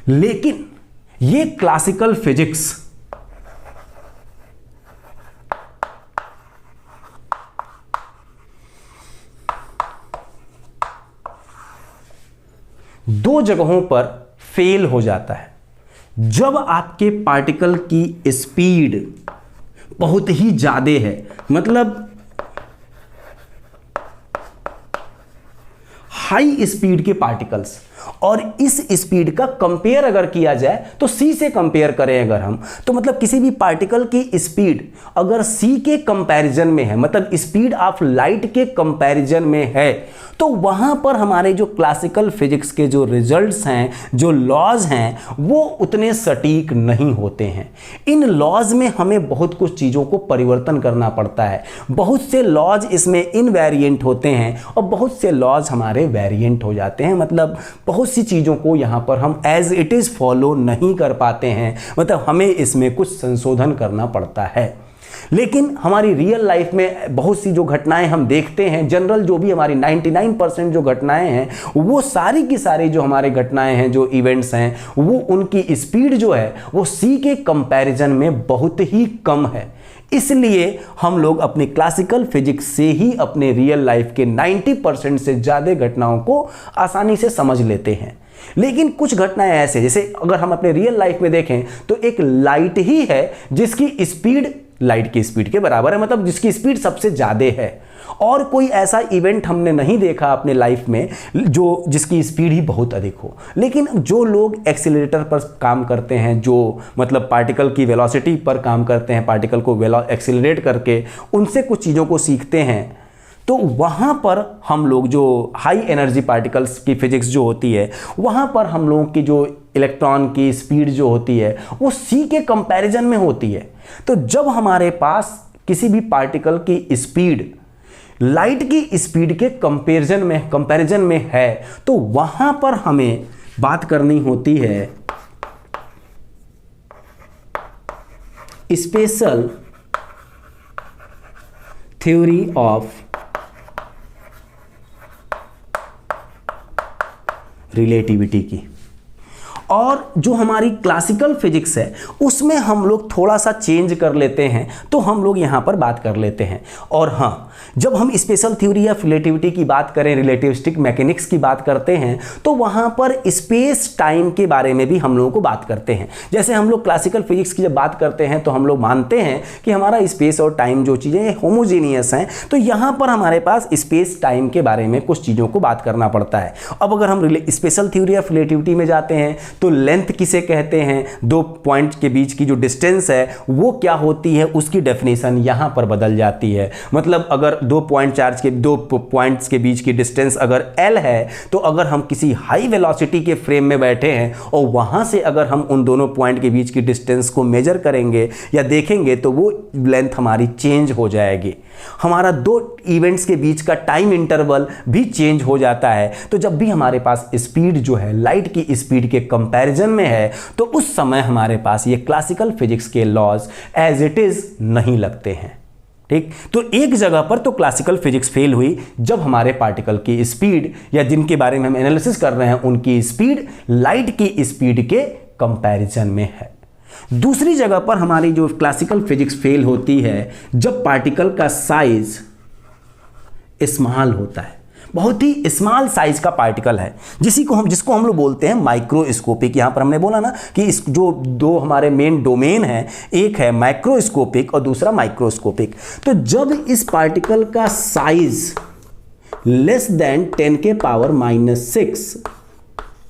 लेकिन ये क्लासिकल फिजिक्स दो जगहों पर फेल हो जाता है। जब आपके पार्टिकल की स्पीड बहुत ही ज्यादा है, मतलब हाई स्पीड के पार्टिकल्स, और इस स्पीड का कंपेयर अगर किया जाए तो सी से कंपेयर करें अगर हम, तो मतलब किसी भी पार्टिकल की स्पीड अगर सी के कंपैरिजन में है, मतलब स्पीड ऑफ लाइट के कंपैरिजन में है, तो वहां पर हमारे जो क्लासिकल फिजिक्स के जो रिजल्ट्स हैं, जो लॉज हैं, वो उतने सटीक नहीं होते हैं। इन लॉज में हमें बहुत कुछ चीज़ों को परिवर्तन करना पड़ता है। बहुत से लॉज इसमें इनवेरिएंट होते हैं और बहुत से लॉज हमारे वेरिएंट हो जाते हैं। मतलब बहुत सी चीज़ों को यहाँ पर हम एज इट इज़ फॉलो नहीं कर पाते हैं, मतलब हमें इसमें कुछ संशोधन करना पड़ता है। लेकिन हमारी रियल लाइफ में बहुत सी जो घटनाएं हम देखते हैं, जनरल जो भी हमारी 99% जो घटनाएं हैं, वो सारी की सारी जो हमारे घटनाएं हैं, जो इवेंट्स हैं, वो उनकी स्पीड जो है वो सी के कंपैरिजन में बहुत ही कम है। इसलिए हम लोग अपने क्लासिकल फिजिक्स से ही अपने रियल लाइफ के 90% से ज़्यादा घटनाओं को आसानी से समझ लेते हैं। लेकिन कुछ घटनाएं ऐसे, जैसे अगर हम अपने रियल लाइफ में देखें तो एक लाइट ही है जिसकी स्पीड लाइट की स्पीड के बराबर है, मतलब जिसकी स्पीड सबसे ज़्यादा है। और कोई ऐसा इवेंट हमने नहीं देखा अपने लाइफ में जो जिसकी स्पीड ही बहुत अधिक हो। लेकिन जो लोग एक्सीलरेटर पर काम करते हैं, जो मतलब पार्टिकल की वेलोसिटी पर काम करते हैं, पार्टिकल को एक्सीलरेट करके उनसे कुछ चीज़ों को सीखते हैं, तो वहाँ पर हम लोग जो हाई एनर्जी पार्टिकल्स की फिजिक्स जो होती है, वहाँ पर हम लोगों की जो इलेक्ट्रॉन की स्पीड जो होती है वो सी के कंपैरिजन में होती है। तो जब हमारे पास किसी भी पार्टिकल की स्पीड लाइट की स्पीड के कंपैरिजन में है, तो वहाँ पर हमें बात करनी होती है स्पेशल थ्योरी ऑफ रिलेटिविटी की। और जो हमारी क्लासिकल फिजिक्स है उसमें हम लोग थोड़ा सा चेंज कर लेते हैं, तो हम लोग यहाँ पर बात कर लेते हैं। और हाँ, जब हम स्पेशल थ्योरी या रिलेटिविटी की बात करें, रिलेटिविस्टिक मैकेनिक्स की बात करते हैं, तो वहाँ पर स्पेस टाइम के बारे में भी हम लोगों को बात करते हैं। जैसे हम लोग क्लासिकल फिजिक्स की जब बात करते हैं तो हम लोग मानते हैं कि हमारा स्पेस और टाइम जो चीज़ें होमोजीनियस हैं, तो यहाँ पर हमारे पास स्पेस टाइम के बारे में कुछ चीज़ों को बात करना पड़ता है। अब अगर हम स्पेशल थ्योरी ऑफ रिलेटिविटी में जाते हैं तो लेंथ किसे कहते हैं, दो पॉइंट के बीच की जो डिस्टेंस है वो क्या होती है, उसकी डेफिनेशन यहाँ पर बदल जाती है। मतलब अगर दो पॉइंट्स के बीच की डिस्टेंस अगर l है, तो अगर हम किसी हाई वेलोसिटी के फ्रेम में बैठे हैं और वहाँ से अगर हम उन दोनों पॉइंट के बीच की डिस्टेंस को मेजर करेंगे या देखेंगे तो वो लेंथ हमारी चेंज हो जाएगी। हमारा दो इवेंट्स के बीच का टाइम इंटरवल भी चेंज हो जाता है। तो जब भी हमारे पास स्पीड जो है लाइट की स्पीड के कंपैरिजन में है, तो उस समय हमारे पास ये क्लासिकल फिजिक्स के लॉज एज इट इज नहीं लगते हैं। ठीक, तो एक जगह पर तो क्लासिकल फिजिक्स फेल हुई जब हमारे पार्टिकल की स्पीड या जिनके बारे में हम एनालिसिस कर रहे हैं उनकी स्पीड लाइट की स्पीड के कंपैरिजन में है। दूसरी जगह पर हमारी जो क्लासिकल फिजिक्स फेल होती है जब पार्टिकल का साइज स्मॉल होता है, बहुत ही स्मॉल साइज का पार्टिकल है जिसको हम लोग बोलते हैं माइक्रोस्कोपिक। यहां पर हमने बोला ना कि इस जो दो हमारे मेन डोमेन है, एक है माइक्रोस्कोपिक और दूसरा माइक्रोस्कोपिक। तो जब इस पार्टिकल का साइज लेस देन 10⁻⁻⁶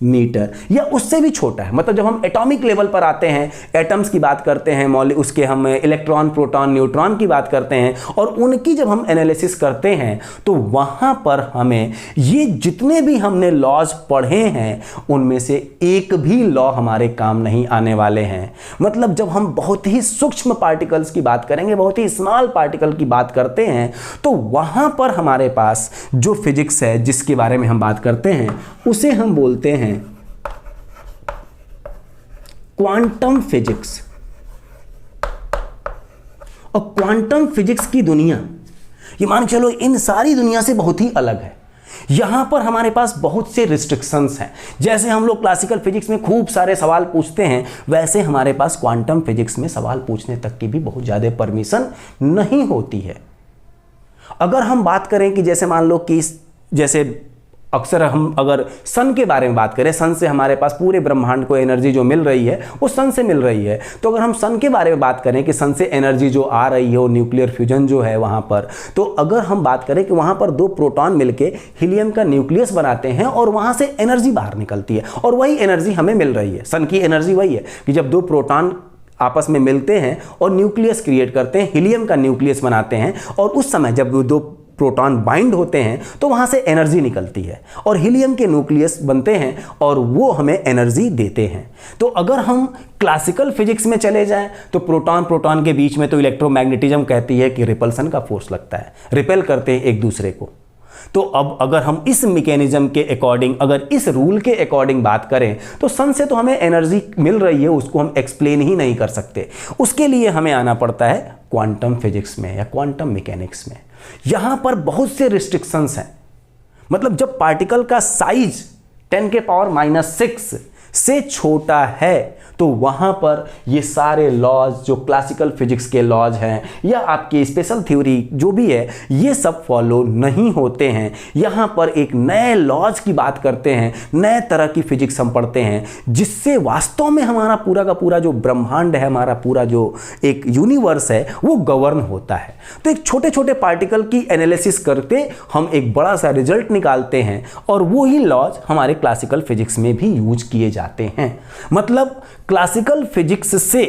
मीटर या उससे भी छोटा है, मतलब जब हम एटॉमिक लेवल पर आते हैं, एटम्स की बात करते हैं, उसके हम इलेक्ट्रॉन, प्रोटॉन, न्यूट्रॉन की बात करते हैं और उनकी जब हम एनालिसिस करते हैं तो वहां पर हमें ये जितने भी हमने लॉज पढ़े हैं उनमें से एक भी लॉ हमारे काम नहीं आने वाले हैं। मतलब जब हम बहुत ही सूक्ष्म पार्टिकल्स की बात करेंगे, बहुत ही स्मॉल पार्टिकल की बात करते हैं, तो वहां पर हमारे पास जो फिजिक्स है जिसके बारे में हम बात करते हैं उसे हम बोलते हैं क्वांटम फिजिक्स। और क्वांटम फिजिक्स की दुनिया, ये मान चलो इन सारी दुनिया से बहुत ही अलग है। यहां पर हमारे पास बहुत से रिस्ट्रिक्शंस हैं। जैसे हम लोग क्लासिकल फिजिक्स में खूब सारे सवाल पूछते हैं, वैसे हमारे पास क्वांटम फिजिक्स में सवाल पूछने तक की भी बहुत ज़्यादा परमिशन नहीं होती है। अगर हम बात करें कि जैसे मान लो कि जैसे अक्सर हम अगर सन के बारे में बात करें, सन से हमारे पास पूरे ब्रह्मांड को एनर्जी जो मिल रही है वो सन से मिल रही है। तो अगर हम सन के बारे में बात करें कि सन से एनर्जी जो आ रही है वो न्यूक्लियर फ्यूजन जो है वहाँ पर, तो अगर हम बात करें कि वहाँ पर दो प्रोटॉन मिलके हीलियम का न्यूक्लियस बनाते हैं और वहाँ से एनर्जी बाहर निकलती है और वही एनर्जी हमें मिल रही है। सन की एनर्जी वही है कि जब दो प्रोटॉन आपस में मिलते हैं और न्यूक्लियस क्रिएट करते हैं, हीलियम का न्यूक्लियस बनाते हैं और उस समय जब दो प्रोटॉन बाइंड होते हैं तो वहां से एनर्जी निकलती है और हीलियम के न्यूक्लियस बनते हैं और वो हमें एनर्जी देते हैं। तो अगर हम क्लासिकल फिजिक्स में चले जाएं तो प्रोटॉन के बीच में तो इलेक्ट्रोमैग्नेटिज्म कहती है कि रिपल्सन का फोर्स लगता है, रिपेल करते हैं एक दूसरे को। तो अब अगर हम इस मैकेनिज्म के अकॉर्डिंग, अगर इस रूल के अकॉर्डिंग बात करें तो सन से तो हमें एनर्जी मिल रही है, उसको हम एक्सप्लेन ही नहीं कर सकते। उसके लिए हमें आना पड़ता है क्वांटम फिजिक्स में या क्वांटम मैकेनिक्स में। यहां पर बहुत से रिस्ट्रिक्शंस हैं। मतलब जब पार्टिकल का साइज 10⁻⁻⁶ से छोटा है तो वहां पर ये सारे लॉज जो क्लासिकल फिजिक्स के लॉज हैं या आपकी स्पेशल थ्योरी जो भी है, ये सब फॉलो नहीं होते हैं। यहां पर एक नए लॉज की बात करते हैं, नए तरह की फिजिक्स हम पढ़ते हैं जिससे वास्तव में हमारा पूरा का पूरा जो ब्रह्मांड है, हमारा पूरा जो एक यूनिवर्स है वो गवर्न होता है। तो एक छोटे छोटे पार्टिकल की एनालिसिस करके हम एक बड़ा सा रिजल्ट निकालते हैं और वो ही लॉज हमारे क्लासिकल फिजिक्स में भी यूज किए जाते हैं। मतलब क्लासिकल फिजिक्स से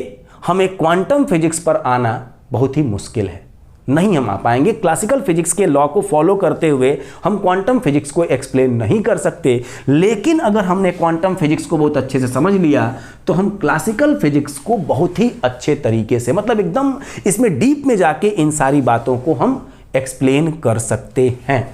हमें क्वांटम फिजिक्स पर आना बहुत ही मुश्किल है, नहीं हम आ पाएंगे। क्लासिकल फिजिक्स के लॉ को फॉलो करते हुए हम क्वांटम फिजिक्स को एक्सप्लेन नहीं कर सकते। लेकिन अगर हमने क्वांटम फिजिक्स को बहुत अच्छे से समझ लिया तो हम क्लासिकल फिजिक्स को बहुत ही अच्छे तरीके से, मतलब एकदम इसमें डीप में जाके इन सारी बातों को हम एक्सप्लेन कर सकते हैं।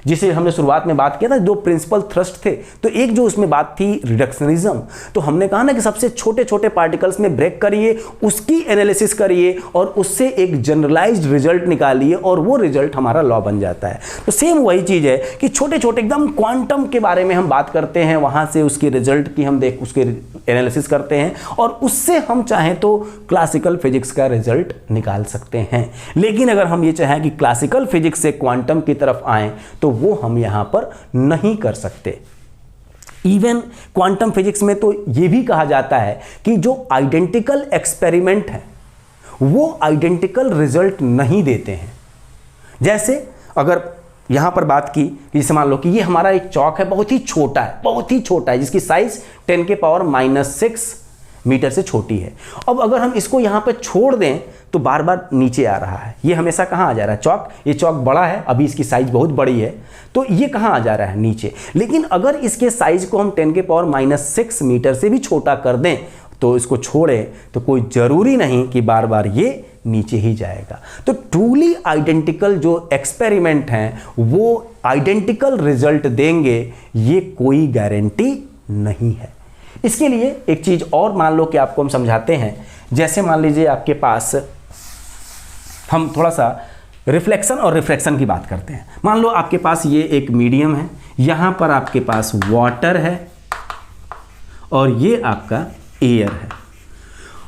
जिसे हमने शुरुआत में बात किया था, दो प्रिंसिपल थ्रस्ट थे। तो एक जो उसमें बात थी रिडक्शनिज्म, तो हमने कहा ना कि सबसे छोटे छोटे पार्टिकल्स में ब्रेक करिए, उसकी एनालिसिस करिए और उससे एक जनरलाइज्ड रिजल्ट निकालिए और वो रिजल्ट हमारा लॉ बन जाता है। तो सेम वही चीज़ है कि छोटे छोटे एकदम क्वांटम के बारे में हम बात करते हैं, वहाँ से उसके रिजल्ट की हम उसके एनालिसिस करते हैं और उससे हम चाहें तो क्लासिकल फिजिक्स का रिजल्ट निकाल सकते हैं। लेकिन अगर हम ये चाहें कि क्लासिकल फिजिक्स से क्वांटम की तरफ आएं तो वो हम यहां पर नहीं कर सकते। इवन क्वांटम फिजिक्स में तो ये भी कहा जाता है कि जो आइडेंटिकल एक्सपेरिमेंट है वो आइडेंटिकल रिजल्ट नहीं देते हैं। जैसे अगर यहां पर बात की, जैसे मान लो कि ये हमारा एक चौक है, बहुत ही छोटा है, जिसकी साइज 10⁻⁻⁶ मीटर से छोटी है। अब अगर हम इसको यहां पर छोड़ दें तो बार बार नीचे आ रहा है। ये हमेशा कहां आ जा रहा है? चौक, ये चौक बड़ा है, अभी इसकी साइज बहुत बड़ी है, तो ये कहां आ जा रहा है? नीचे। लेकिन अगर इसके साइज को हम 10⁻⁻⁶ मीटर से भी छोटा कर दें तो इसको छोड़े तो कोई जरूरी नहीं कि बार बार ये नीचे ही जाएगा। तो ट्रूली आइडेंटिकल जो एक्सपेरिमेंट हैं वो आइडेंटिकल रिजल्ट देंगे, ये कोई गारंटी नहीं है। इसके लिए एक चीज और मान लो कि आपको हम समझाते हैं। जैसे मान लीजिए आपके पास, हम थोड़ा सा रिफ्लेक्शन और रिफ्रैक्शन की बात करते हैं। मान लो आपके पास ये एक मीडियम है, यहां पर आपके पास वाटर है और ये आपका एयर है।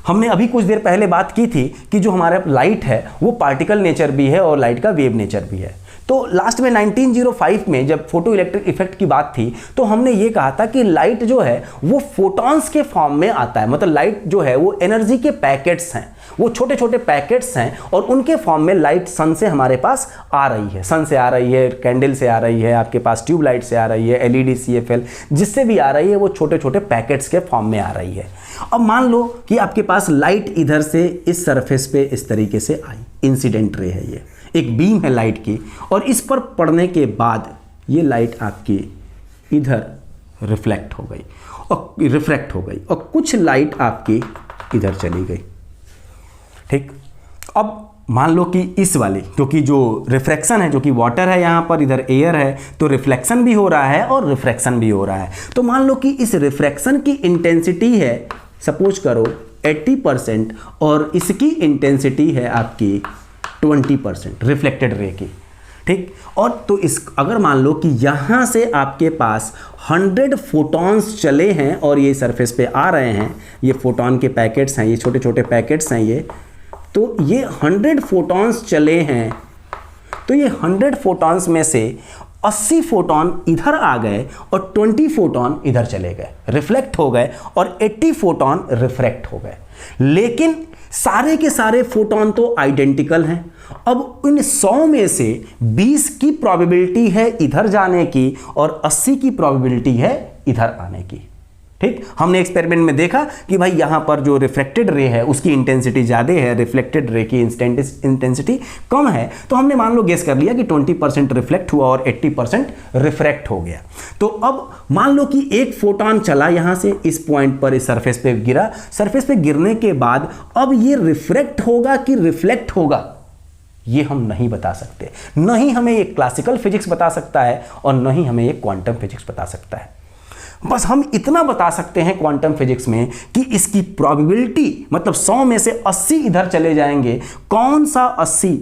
हमने अभी कुछ देर पहले बात की थी कि जो हमारा लाइट है वो पार्टिकल नेचर भी है और लाइट का वेव नेचर भी है। तो लास्ट में 1905 में जब फोटो इलेक्ट्रिक इफेक्ट की बात थी तो हमने ये कहा था कि लाइट जो है वो फोटॉन्स के फॉर्म में आता है। मतलब लाइट जो है वो एनर्जी के पैकेट्स हैं, वो छोटे छोटे पैकेट्स हैं और उनके फॉर्म में लाइट सन से हमारे पास आ रही है। सन से आ रही है, कैंडल से आ रही है, आपके पास ट्यूबलाइट से आ रही है, एलईडी, सीएफएल, जिससे भी आ रही है वो छोटे छोटे पैकेट्स के फॉर्म में आ रही है। अब मान लो कि आपके पास लाइट इधर से इस सरफेस पे इस तरीके से आई, इंसिडेंट रे है, ये एक बीम है लाइट की, और इस पर पड़ने के बाद ये लाइट आपकी इधर रिफ्लेक्ट हो गई और रिफ्रैक्ट हो गई और कुछ लाइट आपकी इधर चली गई। ठीक, अब मान लो कि इस वाली क्योंकि जो रिफ्रैक्शन है, जो कि वाटर है, यहाँ पर इधर एयर है, तो रिफ्लेक्शन भी हो रहा है और रिफ्रैक्शन भी हो रहा है। तो मान लो कि इस रिफ्रैक्शन की इंटेंसिटी है, सपोज करो 80% और इसकी इंटेंसिटी है आपकी 20% रिफ्लेक्टेड रे की। ठीक, और तो इस अगर मान लो कि यहाँ से आपके पास 100 फोटॉन्स चले हैं और ये सरफेस पे आ रहे हैं, ये फोटॉन के पैकेट्स हैं, ये छोटे छोटे पैकेट्स हैं ये, तो ये 100 फोटॉन्स चले हैं, तो ये 100 फोटॉन्स में से 80 फोटॉन इधर आ गए और 20 फोटॉन इधर चले गए, रिफ्लेक्ट हो गए, और 80 फोटॉन रिफ्रैक्ट हो गए। लेकिन सारे के सारे फोटॉन तो आइडेंटिकल हैं। अब इन 100 में से 20 की प्रोबेबिलिटी है इधर जाने की और 80 की प्रोबेबिलिटी है इधर आने की। ठीक, हमने एक्सपेरिमेंट में देखा कि भाई यहां पर जो रिफ्लेक्टेड रे है उसकी इंटेंसिटी ज़्यादा है, रिफ्लेक्टेड रे की इंटेंसिटी कम है, तो हमने मान लो गेस कर लिया कि 20% रिफ्लेक्ट हुआ और 80% रिफ्रैक्ट हो गया। तो अब मान लो कि एक फोटॉन चला यहां से इस पॉइंट पर, इस सरफेस पे गिरा, सरफेस पे गिरने के बाद अब ये रिफ्रैक्ट होगा कि रिफ्लेक्ट होगा ये हम नहीं बता सकते। न ही हमें ये क्लासिकल फिजिक्स बता सकता है और न ही हमें ये क्वांटम फिजिक्स बता सकता है। बस हम इतना बता सकते हैं क्वांटम फिजिक्स में कि इसकी प्रोबेबिलिटी, मतलब 100 में से 80 इधर चले जाएंगे, कौन सा 80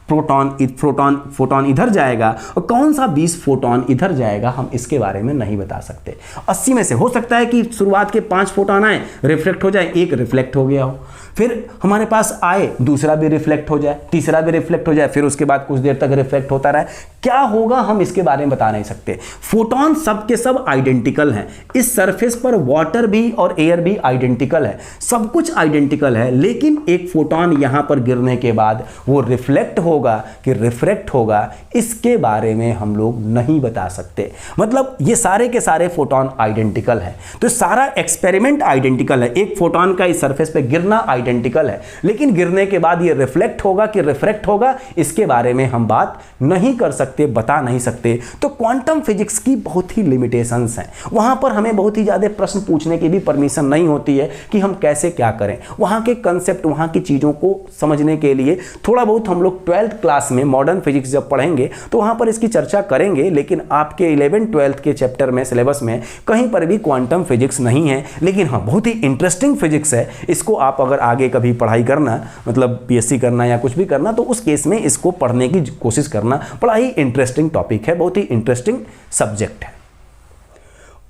फोटॉन इधर जाएगा और कौन सा 20 फोटॉन इधर जाएगा, हम इसके बारे में नहीं बता सकते। 80 में से हो सकता है कि शुरुआत के 5 फोटॉन आए, रिफ्लेक्ट हो जाए, एक रिफ्लेक्ट हो गया हो, फिर हमारे पास आए, दूसरा भी रिफ्लेक्ट हो जाए, तीसरा भी रिफ्लेक्ट हो जाए, फिर उसके बाद कुछ देर तक रिफ्लेक्ट होता रहे। क्या होगा हम इसके बारे में बता नहीं सकते। फोटॉन सब के सब आइडेंटिकल हैं। इस सरफेस पर वाटर भी और एयर भी आइडेंटिकल है, सब कुछ आइडेंटिकल है, लेकिन एक फोटॉन यहां पर गिरने के बाद वो रिफ्लेक्ट होगा कि रिफ्रैक्ट होगा, इसके बारे में हम लोग नहीं बता सकते। मतलब ये सारे के सारे फोटॉन आइडेंटिकल है, तो सारा एक्सपेरिमेंट आइडेंटिकल है। एक फोटॉन का इस सरफेस पे गिरना आइडेंटिकल है, लेकिन गिरने के बाद ये रिफ्लेक्ट होगा कि रिफ्रैक्ट होगा, इसके बारे में हम बात नहीं कर सकते। सकते, बता नहीं सकते। तो क्वांटम फिजिक्स की बहुत ही लिमिटेशंस हैं। वहाँ पर हमें बहुत ही ज़्यादा प्रश्न पूछने की भी परमिशन नहीं होती है कि हम कैसे क्या करें। वहाँ के कंसेप्ट, वहाँ की चीज़ों को समझने के लिए थोड़ा बहुत हम लोग 12th क्लास में मॉडर्न फिजिक्स जब पढ़ेंगे तो वहाँ पर इसकी चर्चा करेंगे, लेकिन आपके 11th-12th के चैप्टर में, सिलेबस में कहीं पर भी क्वांटम फिजिक्स नहीं है। लेकिन हाँ, बहुत ही इंटरेस्टिंग फिजिक्स है। इसको आप अगर आगे कभी पढ़ाई करना, मतलब पीएससी करना या कुछ भी करना, तो उस केस में इसको पढ़ने की कोशिश करना। बड़ा ही इंटरेस्टिंग टॉपिक है, बहुत ही इंटरेस्टिंग सब्जेक्ट है।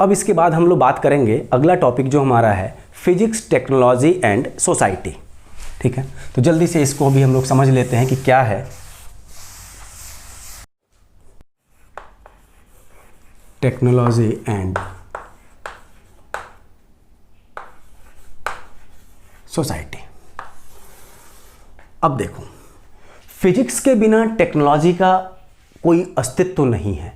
अब इसके बाद हम लोग बात करेंगे अगला टॉपिक जो हमारा है फिजिक्स, टेक्नोलॉजी एंड सोसाइटी। ठीक है, तो जल्दी से इसको भी हम लोग समझ लेते हैं कि क्या है टेक्नोलॉजी एंड सोसाइटी। अब देखो, फिजिक्स के बिना टेक्नोलॉजी का कोई अस्तित्व तो नहीं है।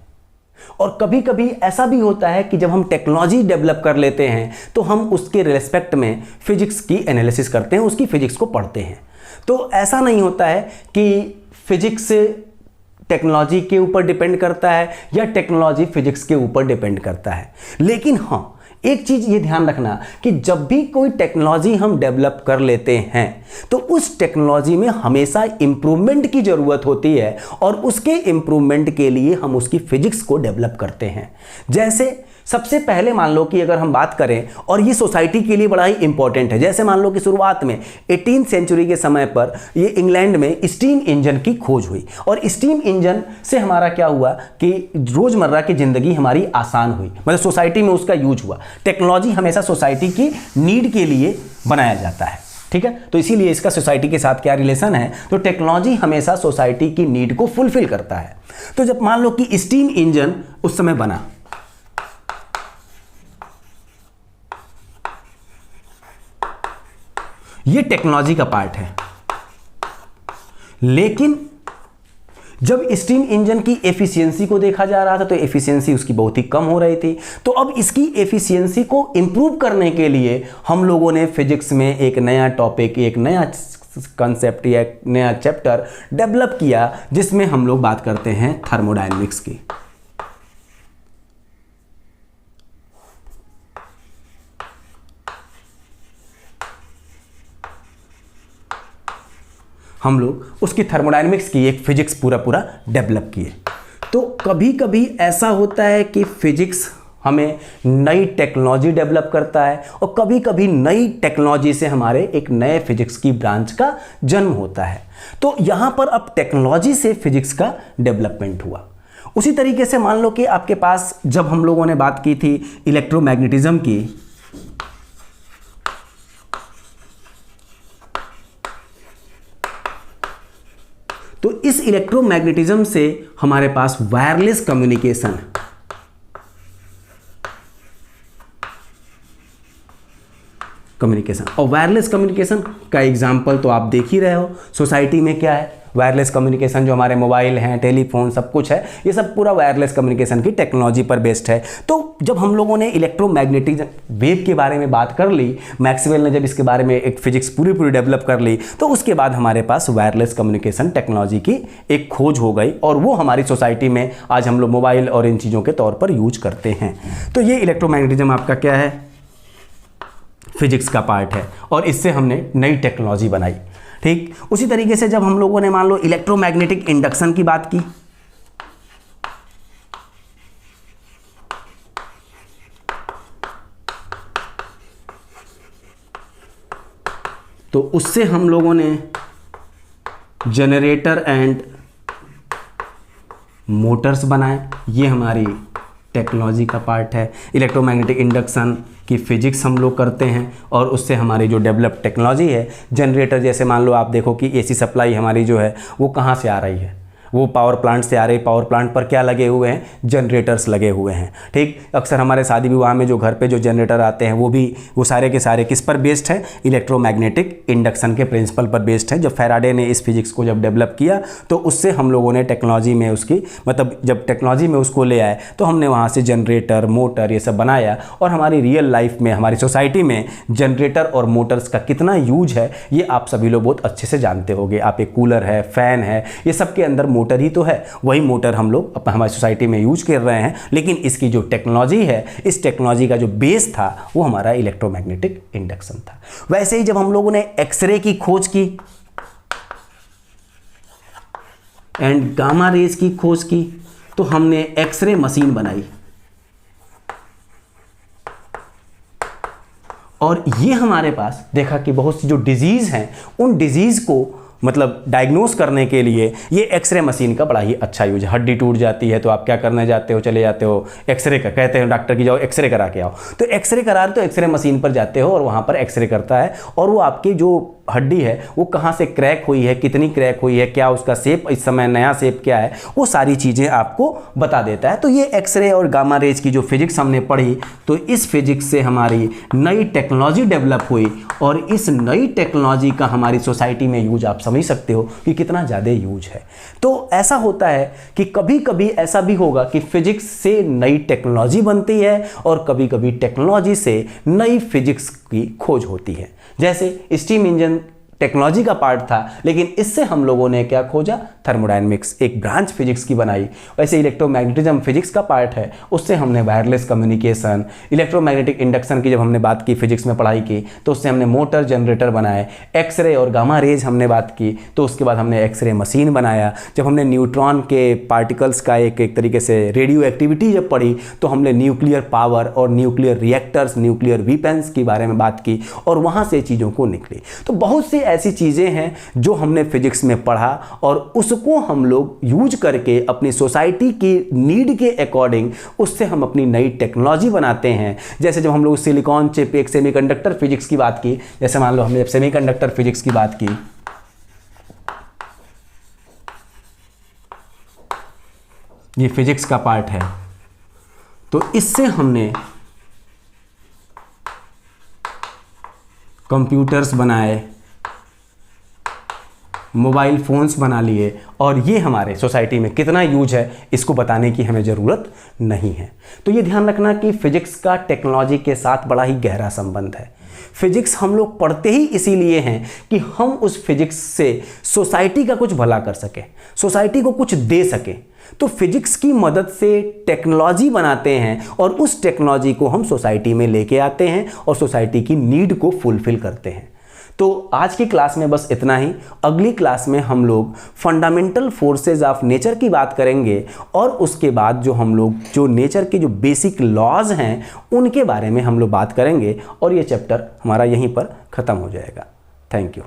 और कभी कभी ऐसा भी होता है कि जब हम टेक्नोलॉजी डेवलप कर लेते हैं तो हम उसके रिस्पेक्ट में फिजिक्स की एनालिसिस करते हैं, उसकी फिजिक्स को पढ़ते हैं। तो ऐसा नहीं होता है कि फिजिक्स टेक्नोलॉजी के ऊपर डिपेंड करता है या टेक्नोलॉजी फिजिक्स के ऊपर डिपेंड करता है। लेकिन हाँ, एक चीज़ ये ध्यान रखना कि जब भी कोई टेक्नोलॉजी हम डेवलप कर लेते हैं तो उस टेक्नोलॉजी में हमेशा इंप्रूवमेंट की ज़रूरत होती है, और उसके इंप्रूवमेंट के लिए हम उसकी फिजिक्स को डेवलप करते हैं। जैसे सबसे पहले मान लो कि अगर हम बात करें, और ये सोसाइटी के लिए बड़ा ही इंपॉर्टेंट है, जैसे मान लो कि शुरुआत में 18th सेंचुरी के समय पर ये इंग्लैंड में स्टीम इंजन की खोज हुई, और स्टीम इंजन से हमारा क्या हुआ कि रोज़मर्रा की ज़िंदगी हमारी आसान हुई, मतलब सोसाइटी में उसका यूज हुआ। टेक्नोलॉजी हमेशा सोसाइटी की नीड के लिए बनाया जाता है। ठीक है, तो इसीलिए इसका सोसाइटी के साथ क्या रिलेशन है, तो टेक्नोलॉजी हमेशा सोसाइटी की नीड को फुलफिल करता है। तो जब मान लो कि स्टीम इंजन उस समय बना, ये टेक्नोलॉजी का पार्ट है। लेकिन जब स्टीम इंजन की एफिशिएंसी को देखा जा रहा था तो एफिशिएंसी उसकी बहुत ही कम हो रही थी। तो अब इसकी एफिशिएंसी को इंप्रूव करने के लिए हम लोगों ने फिजिक्स में एक नया टॉपिक, एक नया कंसेप्ट या एक नया चैप्टर डेवलप किया, जिसमें हम लोग बात करते हैं थर्मोडायनेमिक्स की। हम लोग उसकी थर्मोडायनेमिक्स की एक फिजिक्स पूरा डेवलप किए। तो कभी कभी ऐसा होता है कि फिजिक्स हमें नई टेक्नोलॉजी डेवलप करता है, और कभी कभी नई टेक्नोलॉजी से हमारे एक नए फिजिक्स की ब्रांच का जन्म होता है। तो यहाँ पर अब टेक्नोलॉजी से फिजिक्स का डेवलपमेंट हुआ। उसी तरीके से मान लो कि आपके पास जब हम लोगों ने बात की थी इलेक्ट्रोमैग्नेटिज्म की, तो इस इलेक्ट्रोमैग्नेटिज्म से हमारे पास वायरलेस कम्युनिकेशन, और वायरलेस कम्युनिकेशन का एग्जांपल तो आप देख ही रहे हो सोसाइटी में क्या है। वायरलेस कम्युनिकेशन जो हमारे मोबाइल हैं, टेलीफोन, सब कुछ है, ये सब पूरा वायरलेस कम्युनिकेशन की टेक्नोलॉजी पर बेस्ड है। तो जब हम लोगों ने इलेक्ट्रोमैग्नेटिक वेव के बारे में बात कर ली, मैक्सवेल ने जब इसके बारे में एक फिजिक्स पूरी डेवलप कर ली, तो उसके बाद हमारे पास वायरलेस कम्युनिकेशन टेक्नोलॉजी की एक खोज हो गई, और वो हमारी सोसाइटी में आज हम लोग मोबाइल और इन चीज़ों के तौर पर यूज करते हैं। तो ये इलेक्ट्रोमैग्नेटिज्म आपका क्या है, फिजिक्स का पार्ट है, और इससे हमने नई टेक्नोलॉजी बनाई। ठीक, उसी तरीके से जब हम लोगों ने मान लो इलेक्ट्रोमैग्नेटिक इंडक्शन की बात की, तो उससे हम लोगों ने जनरेटर एंड मोटर्स बनाए। ये हमारी टेक्नोलॉजी का पार्ट है। इलेक्ट्रोमैग्नेटिक इंडक्शन की फिजिक्स हम लोग करते हैं, और उससे हमारी जो डेवलप टेक्नोलॉजी है, जनरेटर, जैसे मान लो आप देखो कि एसी सप्लाई हमारी जो है वो कहाँ से आ रही है, वो पावर प्लांट से आ रही है। पावर प्लांट पर क्या लगे हुए हैं, जनरेटर्स लगे हुए हैं। ठीक, अक्सर हमारे शादी विवाह में जो घर पे जो जनरेटर आते हैं वो सारे के सारे किस पर बेस्ड है, इलेक्ट्रोमैग्नेटिक इंडक्शन के प्रिंसिपल पर बेस्ड है। जब फैराडे ने इस फिजिक्स को जब डेवलप किया तो उससे हम लोगों ने टेक्नोलॉजी में उसकी, मतलब जब टेक्नोलॉजी में उसको ले आए तो हमने वहाँ से जनरेटर, मोटर ये सब बनाया, और हमारी रियल लाइफ में, हमारी सोसाइटी में जनरेटर और मोटर्स का कितना यूज है ये आप सभी लोग बहुत अच्छे से जानते होंगे। आप एक कूलर है, फैन है, ये सब के अंदर मोटर ही तो है, वही मोटर हम लोग हमारी सोसाइटी में यूज कर रहे हैं, लेकिन इसकी जो टेक्नोलॉजी है, इस टेक्नोलॉजी का जो बेस था वो हमारा इलेक्ट्रोमैग्नेटिक इंडक्शन था। वैसे ही जब हम लोगों ने एक्सरे की खोज की एंड गामा रेज की खोज की, तो हमने एक्सरे मशीन बनाई और ये हमारे पास देखा कि बहुत सी जो डिजीज़ हैं उन डिजीज़ को मतलब डायग्नोस करने के लिए ये एक्सरे मशीन का बड़ा ही अच्छा यूज है। हड्डी टूट जाती है तो आप क्या करने जाते हो, चले जाते हो एक्सरे का, कहते हैं डॉक्टर की जाओ एक्सरे करा के आओ, तो एक्सरे करा तो एक्सरे मशीन पर जाते हो और वहाँ पर एक्सरे करता है और वो आपकी जो हड्डी है वो कहाँ से क्रैक हुई है, कितनी क्रैक हुई है, क्या उसका शेप इस समय नया शेप क्या है, वो सारी चीज़ें आपको बता देता है। तो ये एक्सरे और गामा रेज की जो फिजिक्स हमने पढ़ी, तो इस फिजिक्स से हमारी नई टेक्नोलॉजी डेवलप हुई और इस नई टेक्नोलॉजी का हमारी सोसाइटी में यूज आप समझ सकते हो कि कितना ज़्यादा यूज है। तो ऐसा होता है कि कभी कभी ऐसा भी होगा कि फिजिक्स से नई टेक्नोलॉजी बनती है और कभी कभी टेक्नोलॉजी से नई फिजिक्स की खोज होती है। जैसे स्टीम इंजन टेक्नोलॉजी का पार्ट था, लेकिन इससे हम लोगों ने क्या खोजा, थर्मोडायनेमिक्स, एक ब्रांच फिजिक्स की बनाई। वैसे इलेक्ट्रोमैग्नेटिज्म फिजिक्स का पार्ट है, उससे हमने वायरलेस कम्युनिकेशन, इलेक्ट्रोमैग्नेटिक इंडक्शन की जब हमने बात की फिजिक्स में पढ़ाई की तो उससे हमने मोटर जनरेटर बनाए। एक्सरे और गामा रेज हमने बात की तो उसके बाद हमने एक्सरे मशीन बनाया। जब हमने न्यूट्रॉन के पार्टिकल्स का एक तरीके से रेडियो एक्टिविटी जब पढ़ी तो हमने न्यूक्लियर पावर और न्यूक्लियर रिएक्टर्स, न्यूक्लियर वीपन्स के बारे में बात की और वहाँ से चीज़ों को निकली। तो बहुत सी ऐसी चीज़ें हैं जो हमने फिजिक्स में पढ़ा और उसको हम लोग यूज करके अपनी सोसाइटी की नीड के अकॉर्डिंग उससे हम अपनी नई टेक्नोलॉजी बनाते हैं। जैसे जब हम लोग सिलिकॉन चिप, एक सेमीकंडक्टर फिजिक्स की बात की, जैसे मान लो हमने जब सेमीकंडक्टर फिजिक्स की बात की, ये फिजिक्स का पार्ट है, तो इससे हमने कंप्यूटर्स बनाए, मोबाइल फ़ोन्स बना लिए और ये हमारे सोसाइटी में कितना यूज है इसको बताने की हमें ज़रूरत नहीं है। तो ये ध्यान रखना कि फिजिक्स का टेक्नोलॉजी के साथ बड़ा ही गहरा संबंध है। फिजिक्स हम लोग पढ़ते ही इसीलिए हैं कि हम उस फिजिक्स से सोसाइटी का कुछ भला कर सकें, सोसाइटी को कुछ दे सकें। तो फिजिक्स की मदद से टेक्नोलॉजी बनाते हैं और उस टेक्नोलॉजी को हम सोसाइटी में लेके आते हैं और सोसाइटी की नीड को फुलफिल करते हैं। तो आज की क्लास में बस इतना ही। अगली क्लास में हम लोग फंडामेंटल फोर्सेस ऑफ नेचर की बात करेंगे और उसके बाद जो हम लोग जो नेचर के जो बेसिक लॉज हैं उनके बारे में हम लोग बात करेंगे और ये चैप्टर हमारा यहीं पर ख़त्म हो जाएगा। Thank you.